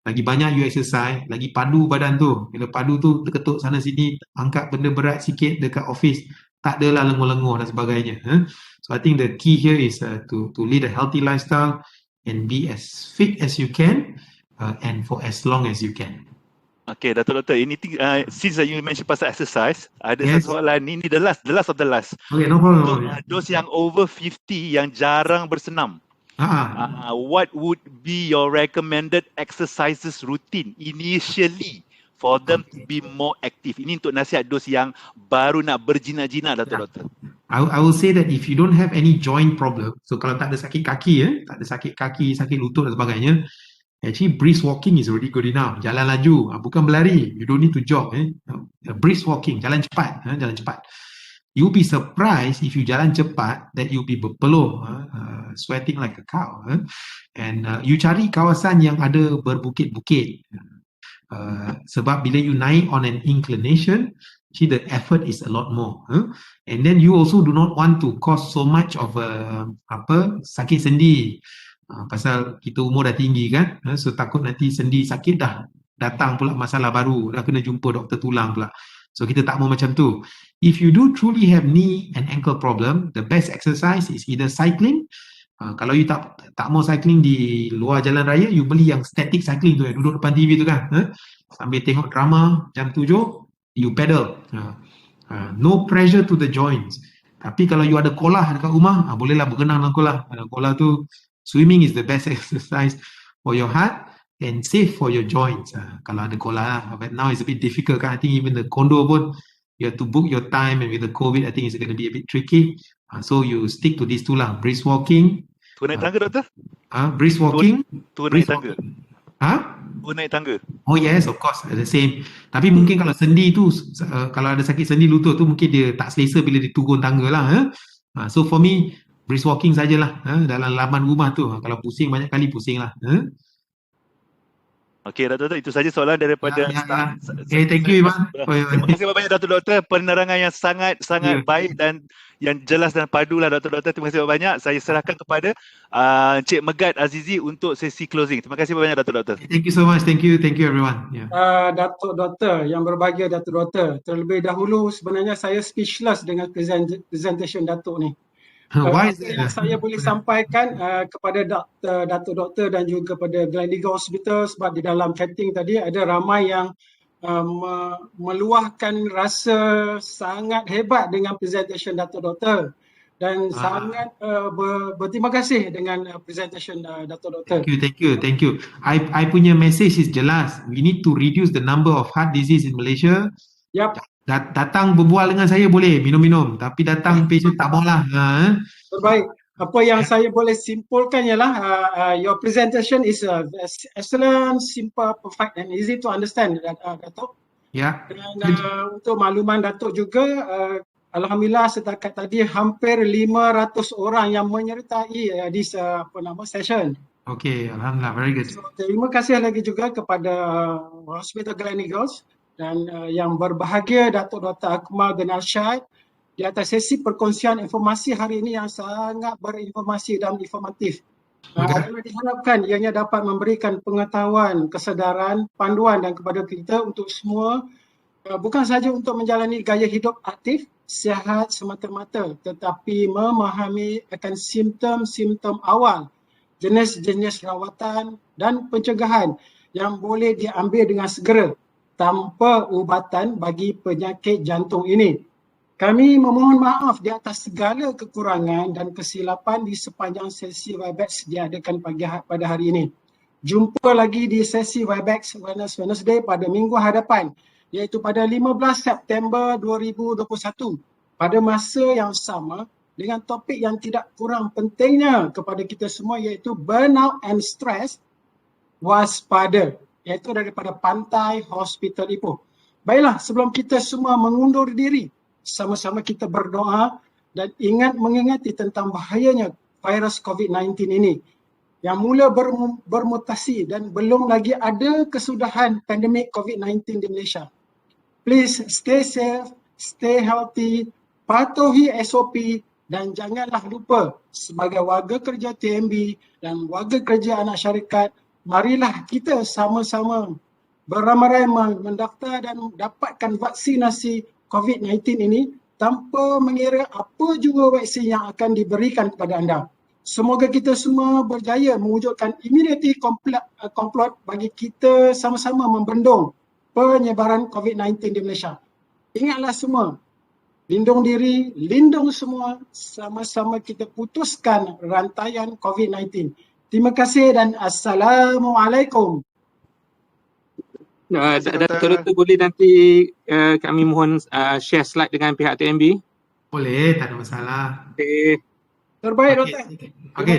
Lagi banyak you exercise, lagi padu badan tu. Bila padu tu terketuk sana sini, angkat benda berat sikit dekat office, tak adalah lenguh-lenguh dan sebagainya. So I think the key here is to lead a healthy lifestyle and be as fit as you can and for as long as you can. Okay, doktor, ini since you mention pasal exercise, ada Yes. satu soalan ni the last of the last. Okay, no problem. Untuk those yang over 50 yang jarang bersenam, what would be your recommended exercises routine initially for them to be more active? Ini untuk nasihat those yang baru nak berjinak-jinak, doktor. I will say that if you don't have any joint problem, so kalau tak ada sakit kaki, tak ada sakit kaki, sakit lutut dan sebagainya, actually brisk walking is already good enough. Jalan laju, bukan berlari. You don't need to jog. Brisk walking, jalan cepat. You'll be surprised if you jalan cepat that you'll be berpeluh, sweating like a cow. And you cari kawasan yang ada berbukit-bukit. Sebab bila you naik on an inclination, actually the effort is a lot more. And then you also do not want to cause so much of sakit sendi. Pasal kita umur dah tinggi kan, so takut nanti sendi sakit dah datang pula masalah baru, dah kena jumpa doktor tulang pula. So kita tak mau macam tu. If you do truly have knee and ankle problem, the best exercise is either cycling. Kalau you tak mau cycling di luar jalan raya, you beli yang static cycling tu, duduk depan TV tu kan, sambil tengok drama jam 7, you pedal. No pressure to the joints. Tapi kalau you ada kolah dekat rumah, bolehlah berenang dalam kolah. Kolah tu, swimming is the best exercise for your heart and safe for your joints. Kalau ada kolah, but now it's a bit difficult kan. I think even the condo pun, you have to book your time, and with the COVID, I think it's going to be a bit tricky. So you stick to these two lah, brisk walking. Tu naik tangga, doktor? Brisk walking. Tu naik tangga. Tu naik tangga. Oh yes, of course, the same. Tapi mungkin kalau sendi tu, kalau ada sakit sendi lutut tu, mungkin dia tak selesa bila dia turun tangga lah. So for me, brisk walking sajalah dalam laman rumah tu. Kalau pusing banyak kali pusing lah. Okey, doktor, itu saja soalan daripada staff. Okay, thank you Iman. Terima kasih banyak doktor. Penerangan yang sangat baik dan yang jelas dan padu lah doktor. Terima kasih banyak. Saya serahkan kepada Encik Megat Azizi untuk sesi closing. Terima kasih banyak doktor. Thank you so much. Thank you everyone. Datuk Doktor yang berbahagia, Datuk Doktor. Terlebih dahulu sebenarnya saya speechless dengan presentation Datuk ni. Why is that? Yang saya boleh sampaikan kepada Datuk Doktor dan juga kepada Gleneagles Hospital, sebab di dalam chatting tadi ada ramai yang meluahkan rasa sangat hebat dengan presentation Datuk Doktor dan sangat berterima kasih dengan presentation Datuk Doktor. Thank you. I punya message is jelas. We need to reduce the number of heart disease in Malaysia. Yap. Datang berbual dengan saya boleh, minum-minum. Tapi datang patient tak maulah. Baik. Apa yang saya boleh simpulkan ialah your presentation is excellent, simple, perfect and easy to understand, Datuk. Ya. Dan untuk makluman Datuk juga, Alhamdulillah setakat tadi hampir 500 orang yang menyertai di session. Okey, alhamdulillah, very good. So, terima kasih lagi juga kepada Hospital Gleneagles dan yang berbahagia Datuk Dr. Akmal bin Arsyad di atas sesi perkongsian informasi hari ini yang sangat berinformasi dan informatif. Diharapkan ianya dapat memberikan pengetahuan, kesedaran, panduan dan kepada kita untuk semua bukan sahaja untuk menjalani gaya hidup aktif, sihat semata-mata tetapi memahami akan simptom-simptom awal, jenis-jenis rawatan dan pencegahan yang boleh diambil dengan segera tanpa ubatan bagi penyakit jantung ini. Kami memohon maaf di atas segala kekurangan dan kesilapan di sepanjang sesi Webex diadakan pada hari ini. Jumpa lagi di sesi Webex Wednesday pada minggu hadapan, iaitu pada 15 September 2021 pada masa yang sama dengan topik yang tidak kurang pentingnya kepada kita semua, iaitu burnout and stress, waspada, iaitu daripada Pantai Hospital Ipoh. Baiklah, sebelum kita semua mengundur diri, sama-sama kita berdoa dan mengingati tentang bahayanya virus COVID-19 ini yang mula bermutasi dan belum lagi ada kesudahan pandemik COVID-19 di Malaysia. Please stay safe, stay healthy, patuhi SOP dan janganlah lupa sebagai warga kerja TMB dan warga kerja anak syarikat, marilah kita sama-sama beramai-ramai mendaftar dan dapatkan vaksinasi COVID-19 ini tanpa mengira apa juga vaksin yang akan diberikan kepada anda. Semoga kita semua berjaya mewujudkan immunity complete bagi kita sama-sama membendung penyebaran COVID-19 di Malaysia. Ingatlah semua, lindung diri, lindung semua, sama-sama kita putuskan rantaian COVID-19. Terima kasih dan Assalamualaikum. Doktor boleh nanti kami mohon share slide dengan pihak TMB? Boleh, tak ada masalah. Okay. Terbaik, Doktor. Okey.